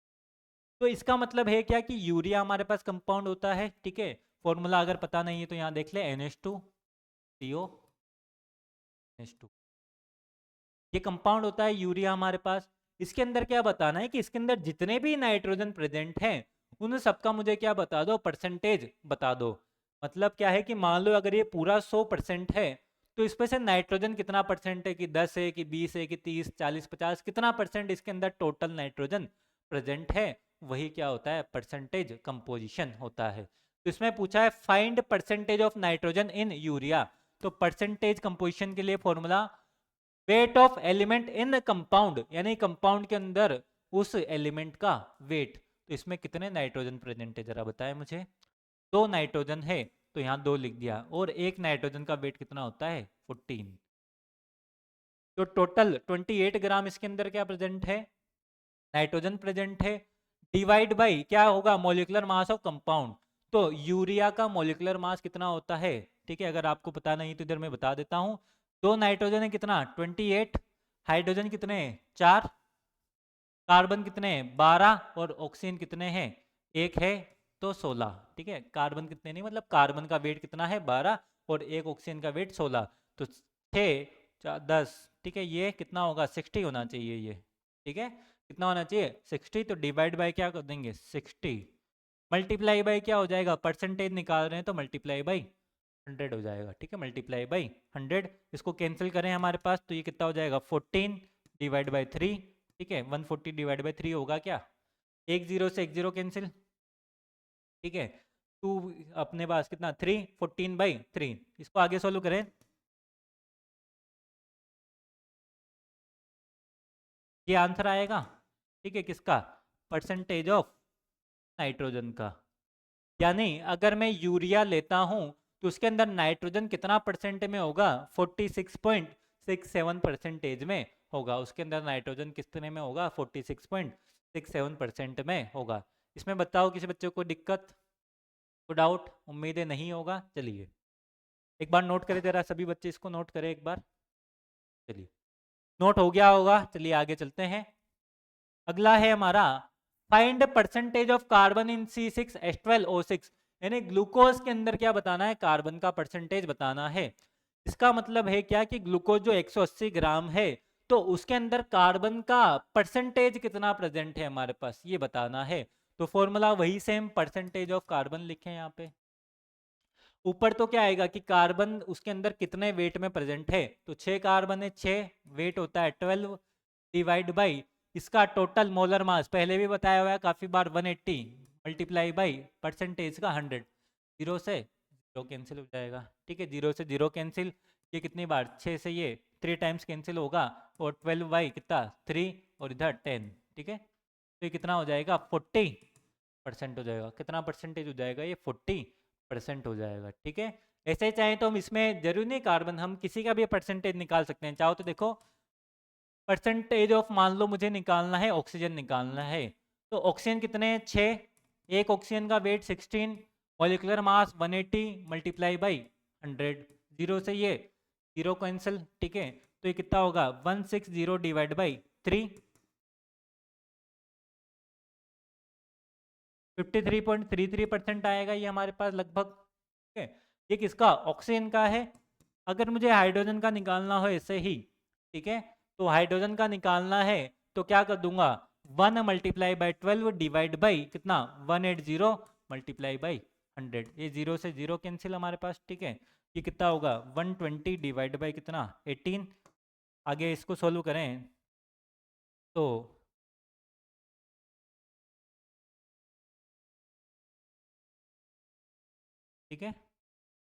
[SPEAKER 1] तो इसका मतलब है क्या कि यूरिया हमारे पास कंपाउंड होता है, ठीक है। फॉर्मूला अगर पता नहीं है तो यहाँ देख ले, NH2 CO NH2, ये कंपाउंड होता है यूरिया हमारे पास। इसके अंदर क्या बताना है कि इसके अंदर जितने भी नाइट्रोजन प्रेजेंट हैं उन सबका मुझे क्या बता दो? परसेंटेज बता दो। मतलब क्या है कि मान लो अगर ये पूरा 100% है तो इसमें से नाइट्रोजन कितना परसेंट है, कि 10 है, कि 20 है, कि 30, 40, 50, कितना परसेंट इसके अंदर टोटल नाइट्रोजन प्रेजेंट है, वही क्या होता है? परसेंटेज कंपोजिशन होता है। तो इसमें पूछा है find percentage of nitrogen in urea, तो परसेंटेज कंपोजिशन के लिए formula weight of element in compound, यानी कंपाउंड के अंदर उस एलिमेंट का वेट। तो इसमें कितने नाइट्रोजन प्रेजेंट है जरा बताएं मुझे? 2 नाइट्रोजन है तो यहाँ 2 लिख दिया, और एक नाइट्रोजन का वेट कितना होता है? 14। तो टोटल 28 ग्राम इसके अंदर क्या प्रेजेंट है? नाइट्रोजन प्रेजेंट है। डिवाइड बाई क्या होगा? Molecular mass of compound. तो यूरिया का मॉलिक्यूलर मास कितना होता है? ठीक है, अगर आपको पता नहीं तो इधर मैं बता देता हूं। 2 नाइट्रोजन है कितना? 28। हाइड्रोजन कितने हैं? 4। कार्बन कितने हैं? 12। और ऑक्सीजन कितने हैं? 1 है तो 16, ठीक है। कार्बन कितने नहीं, मतलब कार्बन का वेट कितना है? 12, और एक ऑक्सीजन का वेट 16, तो 6 4 10, ठीक है। ये कितना होगा? 60 होना चाहिए ये, ठीक है। कितना होना चाहिए? 60। तो डिवाइड बाय क्या कर देंगे? 60। मल्टीप्लाई बाय क्या हो जाएगा? परसेंटेज निकाल रहे हैं तो मल्टीप्लाई बाय 100 हो जाएगा, ठीक है। मल्टीप्लाई बाय 100, इसको कैंसिल करें हमारे पास तो ये कितना हो जाएगा? 14 डिवाइड बाय 3, ठीक है। 140 डिवाइड बाय 3 होगा क्या? एक जीरो से एक जीरो कैंसिल, ठीक है। 2 अपने पास कितना? 3, 14 बाई 3, इसको आगे सोल्व करें। ये आंसर आएगा, ठीक है। किसका? परसेंटेज ऑफ नाइट्रोजन का। यानी अगर मैं यूरिया लेता हूं तो उसके अंदर नाइट्रोजन कितना परसेंट में होगा? 46.67 परसेंटेज में होगा। उसके अंदर नाइट्रोजन कितने में होगा? 46.67% में होगा। इसमें बताओ किसी बच्चे को दिक्कत, को डाउट? उम्मीदें नहीं होगा। चलिए एक बार नोट करें जरा, सभी बच्चे इसको नोट करें एक बार। चलिए नोट हो गया होगा, चलिए आगे चलते हैं। अगला है हमारा find percentage of carbon in C6H12O6, यानी ग्लूकोज के अंदर क्या बताना है? कार्बन का परसेंटेज बताना है। इसका मतलब है क्या कि ग्लूकोज जो 180 ग्राम है तो उसके अंदर कार्बन का परसेंटेज कितना प्रेजेंट है हमारे पास, ये बताना है। तो फॉर्मूला वही सेम, परसेंटेज ऑफ कार्बन लिखें यहाँ पे। ऊपर तो क्या आएगा कि कार्बन उसके अंदर कितने वेट में प्रेजेंट है, तो 6 कार्बन है, 6 वेट होता है 12, डिवाइड बाई इसका टोटल मोलर मास पहले भी बताया हुआ है काफी बार 180, मल्टीप्लाई बाई परसेंटेज का 100। जीरो से जीरो कैंसिल हो जाएगा, ठीक है। जीरो से जीरो कैंसिल, ये कितनी बार? 6 से ये 3 टाइम्स कैंसिल होगा, और 12 बाई कितना? 3, और इधर 10, ठीक है। तो ये कितना हो जाएगा? 40% हो जाएगा। कितना परसेंटेज हो जाएगा? ये 40% हो जाएगा, ठीक है। ऐसे ही चाहे तो हम इसमें जरूरी नहीं कार्बन, हम किसी का भी परसेंटेज निकाल सकते हैं। चाहो तो देखो परसेंटेज ऑफ, मान लो मुझे निकालना है ऑक्सीजन निकालना है, तो ऑक्सीजन कितने हैं? 6, एक ऑक्सीजन का weight 16, molecular mass 180 multiply by 100। Zero से ये जीरो कैंसिल, ठीक है। तो ये कितना होगा? 160 डिवाइड बाई 3, 53.33% आएगा ये हमारे पास लगभग, ठीक है। ये किसका? ऑक्सीजन का है। अगर मुझे हाइड्रोजन का निकालना हो ऐसे ही, ठीक है, तो हाइड्रोजन का निकालना है तो क्या कर दूंगा? 1 मल्टीप्लाई बाई 12 डिवाइड बाई कितना? 180 मल्टीप्लाई बाई 100, ये जीरो से जीरो कैंसिल हमारे पास, ठीक है। ये कितना होगा? 120 डिवाइड बाई कितना? 18। आगे इसको सोल्व करें तो ठीक है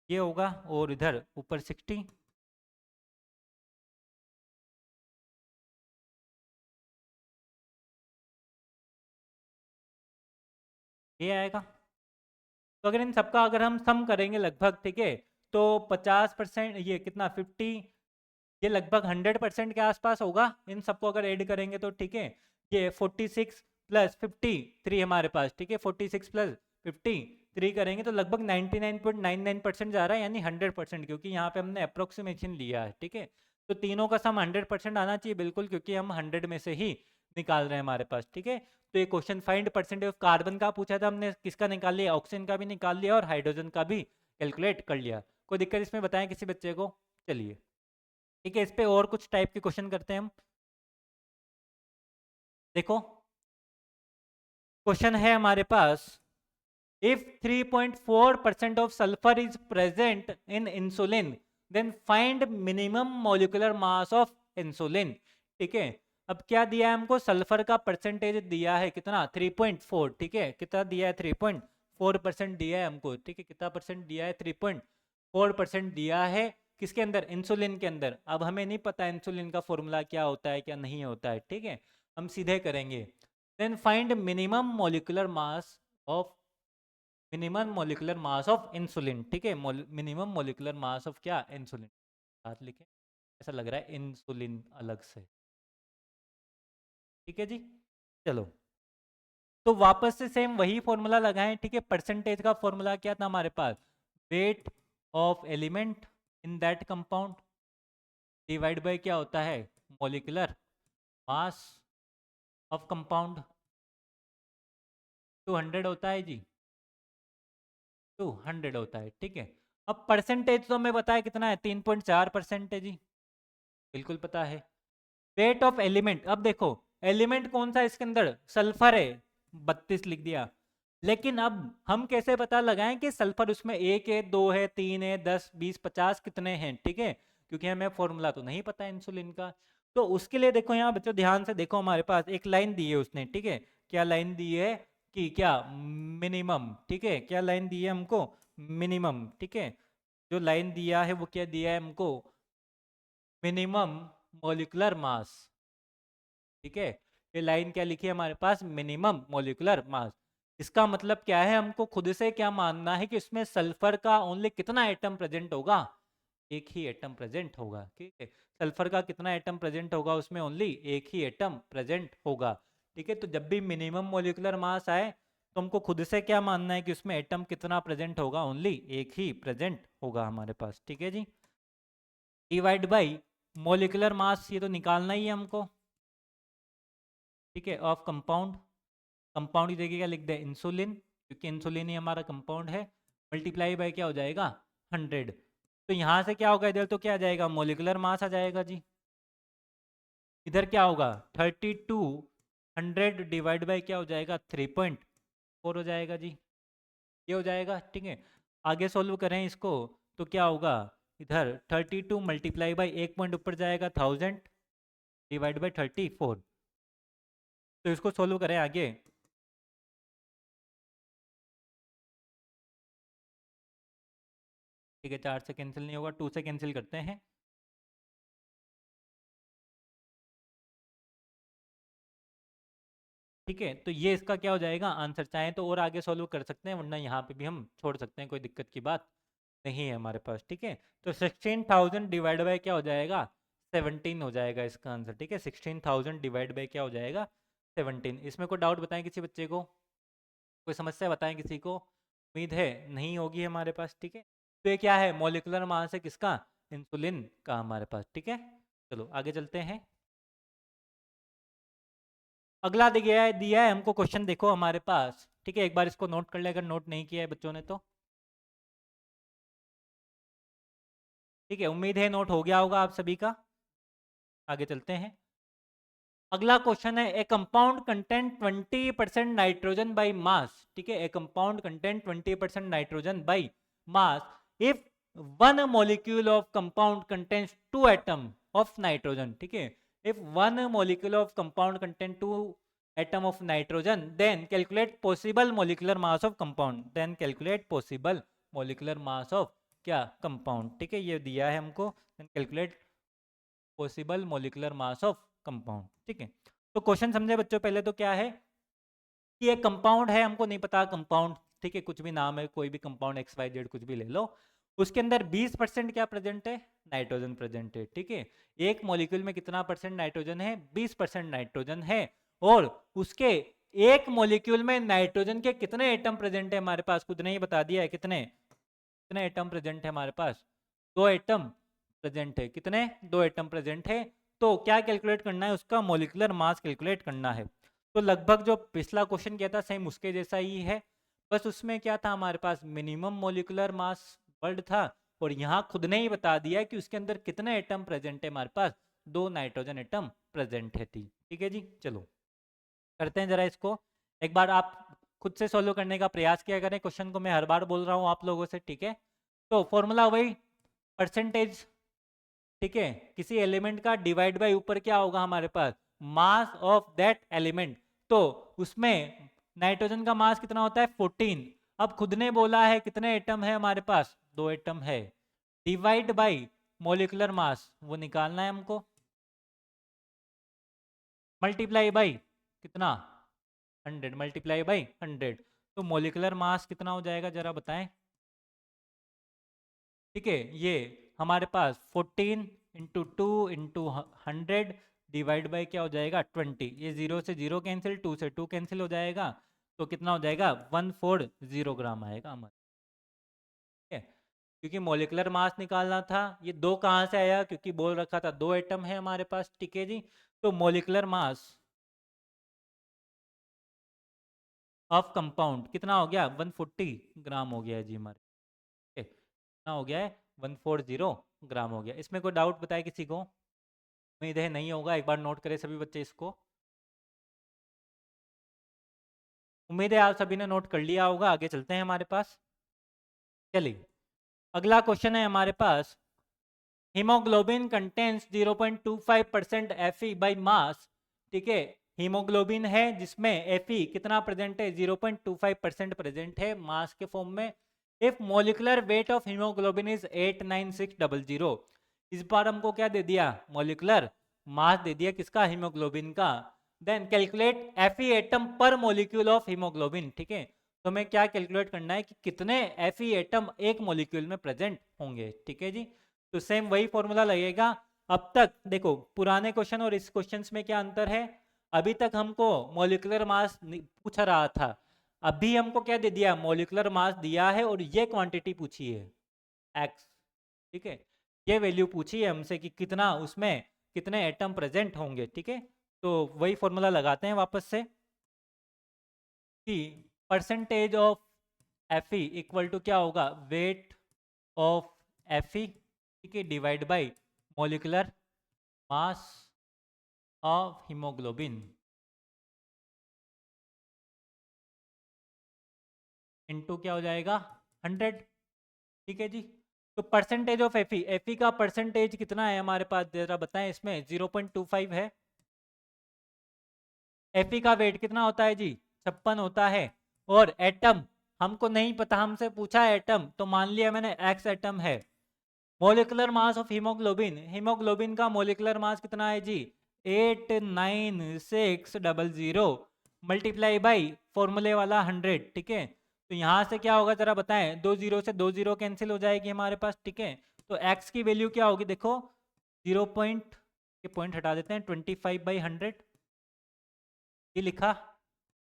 [SPEAKER 1] ये होगा, और इधर ऊपर 60, ये आएगा। तो अगर इन सबका अगर हम सम करेंगे लगभग, ठीक है, तो 50%, ये कितना 50, ये लगभग 100% के आसपास होगा इन सबको अगर ऐड करेंगे तो, ठीक है। ये 46 प्लस 53 हमारे पास, ठीक है, 46 प्लस 53 करेंगे तो लगभग 99.99% जा रहा है, यानी 100%, क्योंकि यहाँ पे हमने अप्रोक्सीमेशन लिया है, ठीक है। तो तीनों का सम 100% आना चाहिए बिल्कुल, क्योंकि हम 100 में से ही निकाल रहे हैं हमारे पास, ठीक है। तो ये question find percentage of carbon का पूछा था, हमने किसका निकाल लिया, ऑक्सीजन का भी निकाल लिया और हाइड्रोजन का भी कैलकुलेट कर लिया। कोई दिक्कत इसमें बताएं किसी बच्चे को? चलिए, ठीक है, इस पे और कुछ टाइप के क्वेश्चन करते हैं हम। देखो, क्वेश्चन है हमारे पास, if 3.4% of sulphur is present in insulin then find minimum molecular mass of insulin. ठीक है, अब क्या दिया है हमको, सल्फर का परसेंटेज दिया है कितना, 3.4, ठीक है, कितना दिया है, 3.4% दिया है हमको, ठीक है, कितना परसेंट दिया है, 3.4% दिया है, किसके अंदर, इंसुलिन के अंदर। अब हमें नहीं पता इंसुलिन का फॉर्मूला क्या होता है क्या नहीं होता है, ठीक है, हम सीधे करेंगे। Then find minimum molecular mass of, minimum molecular mass of insulin, ठीक है, मिनिमम मॉलिक्यूलर मास ऑफ क्या, इंसुलिन, साथ लिखें, ऐसा लग रहा है इंसुलिन अलग से, ठीक है जी। चलो, तो वापस से सेम वही फॉर्मूला लगाएं, ठीक है, परसेंटेज का फॉर्मूला क्या था हमारे पास, weight of element in that compound divide by क्या होता है, मॉलिक्यूलर मास ऑफ कंपाउंड, 200 होता है जी, 200 होता है, ठीक है। अब परसेंटेज तो हमें बताया कितना है, 3.4% है जी, बिल्कुल पता है। वेट ऑफ एलिमेंट, अब देखो एलिमेंट कौन सा इसके अंदर, सल्फर है, 32 लिख दिया। लेकिन अब हम कैसे पता लगाएं कि सल्फर उसमें 1 है, 2 है, 3 है, 10, 20, 50 कितने हैं, ठीक है, क्योंकि हमें फॉर्मूला तो नहीं पता इंसुलिन का। तो उसके लिए देखो यहाँ बच्चों ध्यान से देखो, हमारे पास एक लाइन दी है उसने, ठीक है, क्या लाइन दी है कि क्या, मिनिमम, ठीक है, क्या लाइन दी है हमको, मिनिमम, ठीक है, जो लाइन दिया है वो क्या दिया है हमको, मिनिमम मॉलिक्यूलर मास, ठीक है, ये लाइन क्या लिखी है हमारे पास, मिनिमम मॉलिक्यूलर मास। इसका मतलब क्या है, हमको खुद से क्या मानना है कि उसमें सल्फर का ओनली कितना एटम प्रेजेंट होगा, एक ही एटम प्रेजेंट होगा, ठीक है, सल्फर का कितना एटम प्रेजेंट होगा, उसमें ओनली एक ही एटम प्रेजेंट होगा, ठीक है। तो जब भी मिनिमम मॉलिक्यूलर मास आए तो हमको खुद से क्या मानना है कि उसमें एटम कितना प्रेजेंट होगा, ओनली एक ही प्रेजेंट होगा हमारे पास, ठीक है जी। डिवाइड बाई मॉलिक्यूलर मास, ये तो निकालना ही है हमको, ठीक है, ऑफ कंपाउंड, कंपाउंड की जगह क्या लिख दे, इंसुलिन, क्योंकि इंसुलिन ही हमारा कंपाउंड है, मल्टीप्लाई बाय क्या हो जाएगा, 100। तो यहाँ से क्या होगा, इधर तो क्या आ जाएगा, मोलिकुलर मास आ जाएगा जी, इधर क्या होगा 32, 100 डिवाइड बाई क्या हो जाएगा, 3.4 हो जाएगा जी, ये हो जाएगा, ठीक है। आगे सोल्व करें इसको तो क्या होगा, इधर 32 मल्टीप्लाई बाई, एक पॉइंट ऊपर जाएगा 1000 डिवाइड बाई 34। तो इसको सोल्व करें आगे, ठीक है, 4 से कैंसिल नहीं होगा, 2 से कैंसिल करते हैं, ठीक है। तो ये इसका क्या हो जाएगा आंसर, चाहे तो और आगे सॉल्व कर सकते हैं, वरना यहाँ पे भी हम छोड़ सकते हैं, कोई दिक्कत की बात नहीं है हमारे पास, ठीक है। तो 16,000 डिवाइड बाय क्या हो जाएगा, 17 हो जाएगा इसका आंसर, ठीक है, 16,000 डिवाइड बाय क्या हो जाएगा, 17। इसमें कोई डाउट बताएं किसी बच्चे को, कोई समस्या बताएं किसी को, उम्मीद है नहीं होगी हमारे पास, ठीक है। तो ये क्या है, मॉलिक्यूलर मास है किसका, इंसुलिन का हमारे पास, ठीक है। चलो आगे चलते हैं। अगला दिया है हमको क्वेश्चन, देखो हमारे पास, ठीक है, एक बार इसको नोट कर ले अगर नोट नहीं किया है बच्चों ने तो, ठीक है, उम्मीद है नोट हो गया होगा आप सभी का। आगे चलते हैं, अगला क्वेश्चन है, a compound content 20% nitrogen by mass, ठीक है, a compound content 20% nitrogen by mass if one molecule of compound contents 2 atom of nitrogen, ठीक है, if one molecule of compound content 2 atom of nitrogen then calculate possible molecular mass of compound, then calculate possible molecular mass of क्या, कंपाउंड, ठीक है, ये दिया है हमको, then calculate possible molecular mass of compound, ठीक है। तो क्वेश्चन समझे बच्चों, पहले तो क्या है, कि ये कंपाउंड है, हमको नहीं पता कंपाउंड, ठीक है, कुछ भी नाम है, कोई भी कंपाउंड XYZ कुछ भी ले लो, उसके अंदर 20% क्या प्रेजेंट है, नाइट्रोजन प्रेजेंट है, ठीक है। एक मॉलिक्यूल में कितना परसेंट नाइट्रोजन है, 20% नाइट्रोजन है, और उसके एक मॉलिक्यूल में नाइट्रोजन के कितने एटम प्रेजेंट है हमारे पास, खुद ने ही बता दिया है, कितने कितने एटम प्रेजेंट है हमारे पास, 2 एटम प्रेजेंट है, कितने, 2 एटम प्रेजेंट है। तो क्या कैलकुलेट करना है, उसका मॉलिक्यूलर मास कैलकुलेट करना है। तो लगभग जो पिछला क्वेश्चन किया था सेम उसके जैसा ही है, बस उसमें क्या था, हमारे पास मिनिमम मॉलिक्यूलर मास वर्ड था, और यहाँ खुद ने ही बता दिया कि उसके अंदर कितने एटम प्रेजेंट है हमारे पास, 2 नाइट्रोजन एटम प्रेजेंट है थी, ठीक है जी। चलो करते हैं जरा इसको, एक बार आप खुद से सोल्व करने का प्रयास किया करें, क्वेश्चन को मैं हर बार बोल रहा हूँ आप लोगों से, ठीक है। तो फॉर्मूला वही, परसेंटेज, ठीक है, किसी एलिमेंट का डिवाइड बाय ऊपर क्या होगा हमारे पास, मास ऑफ दैट एलिमेंट। तो उसमें नाइट्रोजन का मास कितना होता है, 14। अब खुद ने बोला है कितने एटम है हमारे पास, 2 एटम है, डिवाइड बाय मॉलिक्यूलर मास वो निकालना है हमको, मल्टीप्लाई बाय कितना, 100, मल्टीप्लाई बाय 100। तो मॉलिक्यूलर मास कितना हो जाएगा जरा बताएं, ठीक है, ये हमारे पास 14 इंटू 2 इंटू 100 डिवाइड बाई क्या हो जाएगा 20, ये 0 से 0 कैंसिल, 2 से 2 कैंसिल हो जाएगा, तो कितना हो जाएगा 140 ग्राम आएगा हमारे, ठीक है। क्योंकि मॉलिक्यूलर मास निकालना था, ये 2 कहाँ से आया, क्योंकि बोल रखा था 2 एटम है हमारे पास, ठीक है जी। तो मॉलिक्यूलर मास ऑफ कंपाउंड कितना हो गया, 140 ग्राम हो गया है जी हमारे, ठीक है, कितना हो गया है, 140 ग्राम हो गया। इसमें कोई डाउट बताए किसी को, उम्मीद है नहीं होगा, एक बार नोट करें सभी बच्चे इसको, उम्मीद है आप सभी ने नोट कर लिया होगा। आगे चलते हैं हमारे पास, चलिए अगला क्वेश्चन है हमारे पास, haemoglobin contains 0.25% Fe by mass, ठीक है, हीमोग्लोबिन है जिसमें Fe कितना प्रेजेंट है, 0.25% प्रेजेंट है मास के फॉर्म में। If molecular weight of haemoglobin is 89600, इस बार हमको क्या दे दिया, मॉलिक्यूलर मास दे दिया किसका, हीमोग्लोबिन का। देन कैलकुलेट Fe एटम पर मॉलिक्यूल ऑफ हीमोग्लोबिन, ठीक है, तो हमें क्या कैलकुलेट करना है कि कितने Fe एटम एक मॉलिक्यूल में प्रेजेंट होंगे, ठीक है जी। तो सेम वही फॉर्मूला लगेगा। अब तक देखो पुराने क्वेश्चन और इस क्वेश्चन में क्या अंतर है, अभी तक हमको मॉलिक्यूलर मास पूछ रहा था, अभी हमको क्या दे दिया, मॉलिक्यूलर मास दिया है और ये क्वांटिटी पूछी है x, ठीक है, ये वैल्यू पूछी है हमसे कि कितना उसमें कितने एटम प्रेजेंट होंगे, ठीक है। तो वही फॉर्मूला लगाते हैं वापस से कि percentage of Fe equal to क्या होगा, वेट ऑफ Fe, ठीक है, divide by molecular mass of haemoglobin into क्या हो जाएगा 100, ठीक है जी। तो परसेंटेज ऑफ Fe का परसेंटेज कितना है हमारे पास जरा बताएं, इसमें 0.25 है। Fe का वेट कितना होता है जी, 56 होता है, और एटम हमको नहीं पता, हमसे पूछा है एटम, तो मान लिया मैंने x एटम है। Molecular mass of haemoglobin, haemoglobin का मोलिकुलर मास कितना है जी, 89600 मल्टीप्लाई बाई फॉर्मूले वाला 100, ठीक है। तो यहाँ से क्या होगा जरा बताएं, 2 जीरो से 2 जीरो कैंसिल हो जाएगी हमारे पास, ठीक है। तो x की वैल्यू क्या होगी देखो, 0 पॉइंट, ये पॉइंट हटा देते हैं, 25/100 ये लिखा,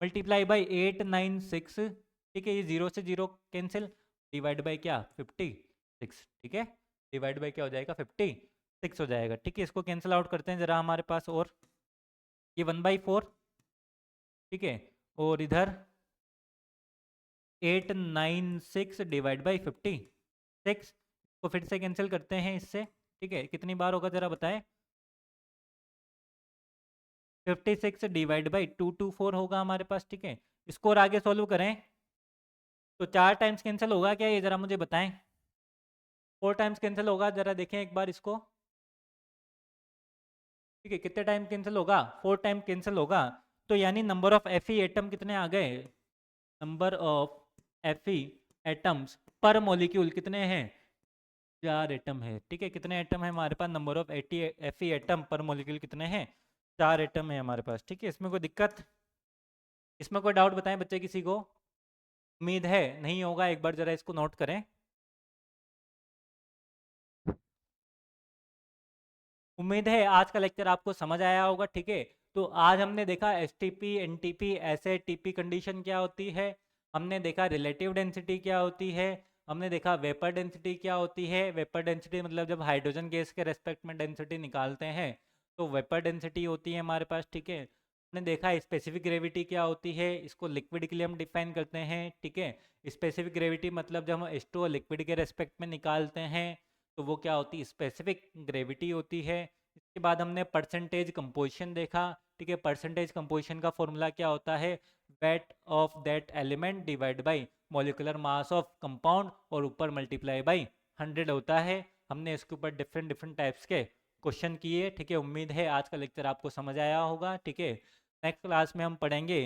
[SPEAKER 1] मल्टीप्लाई बाई 896, ठीक है, ये 0 से 0 कैंसिल, डिवाइड बाई क्या 56, ठीक है, डिवाइड बाई क्या हो जाएगा 56 हो जाएगा, ठीक है। इसको कैंसिल आउट करते हैं जरा हमारे पास, और ये 1/4, ठीक है, और इधर 896 डिवाइड बाई 56 को फिर से कैंसिल करते हैं इससे, ठीक है, कितनी बार होगा जरा बताएं, 56 डिवाइड बाई 224 होगा हमारे पास, ठीक है। इसको और आगे सॉल्व करें तो 4 टाइम्स कैंसिल होगा क्या, ये जरा मुझे बताएं, 4 टाइम्स कैंसिल होगा, जरा देखें एक बार इसको, ठीक है, कितने टाइम कैंसिल होगा, 4 टाइम कैंसिल होगा। तो यानी नंबर ऑफ Fe एटम कितने आ गए, नंबर ऑफ Fe एटम्स पर मॉलिक्यूल कितने हैं, 4 एटम है, ठीक है। कितने एटम है हमारे पास, नंबर ऑफ Fe एटम पर मॉलिक्यूल कितने हैं, 4 एटम है हमारे पास, ठीक है। इसमें कोई दिक्कत, इसमें कोई डाउट बताएं बच्चे किसी को? उम्मीद है नहीं होगा, एक बार जरा इसको नोट करें। उम्मीद है आज का लेक्चर आपको समझ आया होगा, ठीक है। तो आज हमने देखा एसटीपी, एनटीपी, ऐसे टीपी कंडीशन क्या होती है, हमने देखा रिलेटिव डेंसिटी क्या होती है, हमने देखा वेपर डेंसिटी क्या होती है। वेपर डेंसिटी मतलब जब हाइड्रोजन गैस के रेस्पेक्ट में डेंसिटी निकालते हैं तो वेपर डेंसिटी होती है हमारे पास, ठीक है। हमने देखा स्पेसिफिक ग्रेविटी क्या होती है, इसको लिक्विड के लिए हम डिफाइन करते हैं, ठीक है। स्पेसिफिक ग्रेविटी मतलब जब हम H2O लिक्विड के रेस्पेक्ट में निकालते हैं तो वो क्या होती है, स्पेसिफिक ग्रेविटी होती है। इसके बाद हमने परसेंटेज कंपोजिशन देखा, ठीक है। परसेंटेज कंपोजिशन का फॉर्मूला क्या होता है, weight of that element divide by molecular mass of compound और ऊपर मल्टीप्लाई बाय 100 होता है। हमने इसके ऊपर डिफरेंट डिफरेंट टाइप्स के क्वेश्चन किए, ठीक है। उम्मीद है आज का लेक्चर आपको समझ आया होगा, ठीक है। नेक्स्ट क्लास में हम पढ़ेंगे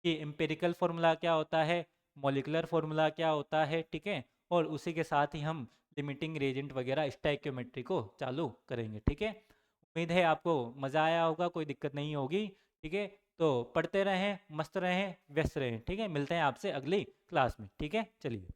[SPEAKER 1] कि एम्पिरिकल फार्मूला क्या होता है, मॉलिक्यूलर फार्मूला क्या होता है, ठीक है। और उसी के साथ ही हम लिमिटिंग रिएजेंट वगैरह स्टोइकियोमेट्री को चालू करेंगे, ठीक है। उम्मीद है आपको मज़ा आया होगा, कोई दिक्कत नहीं होगी, ठीक है। तो पढ़ते रहें, मस्त रहें, व्यस्त रहें, ठीक है। मिलते हैं आपसे अगली क्लास में, ठीक है, चलिए।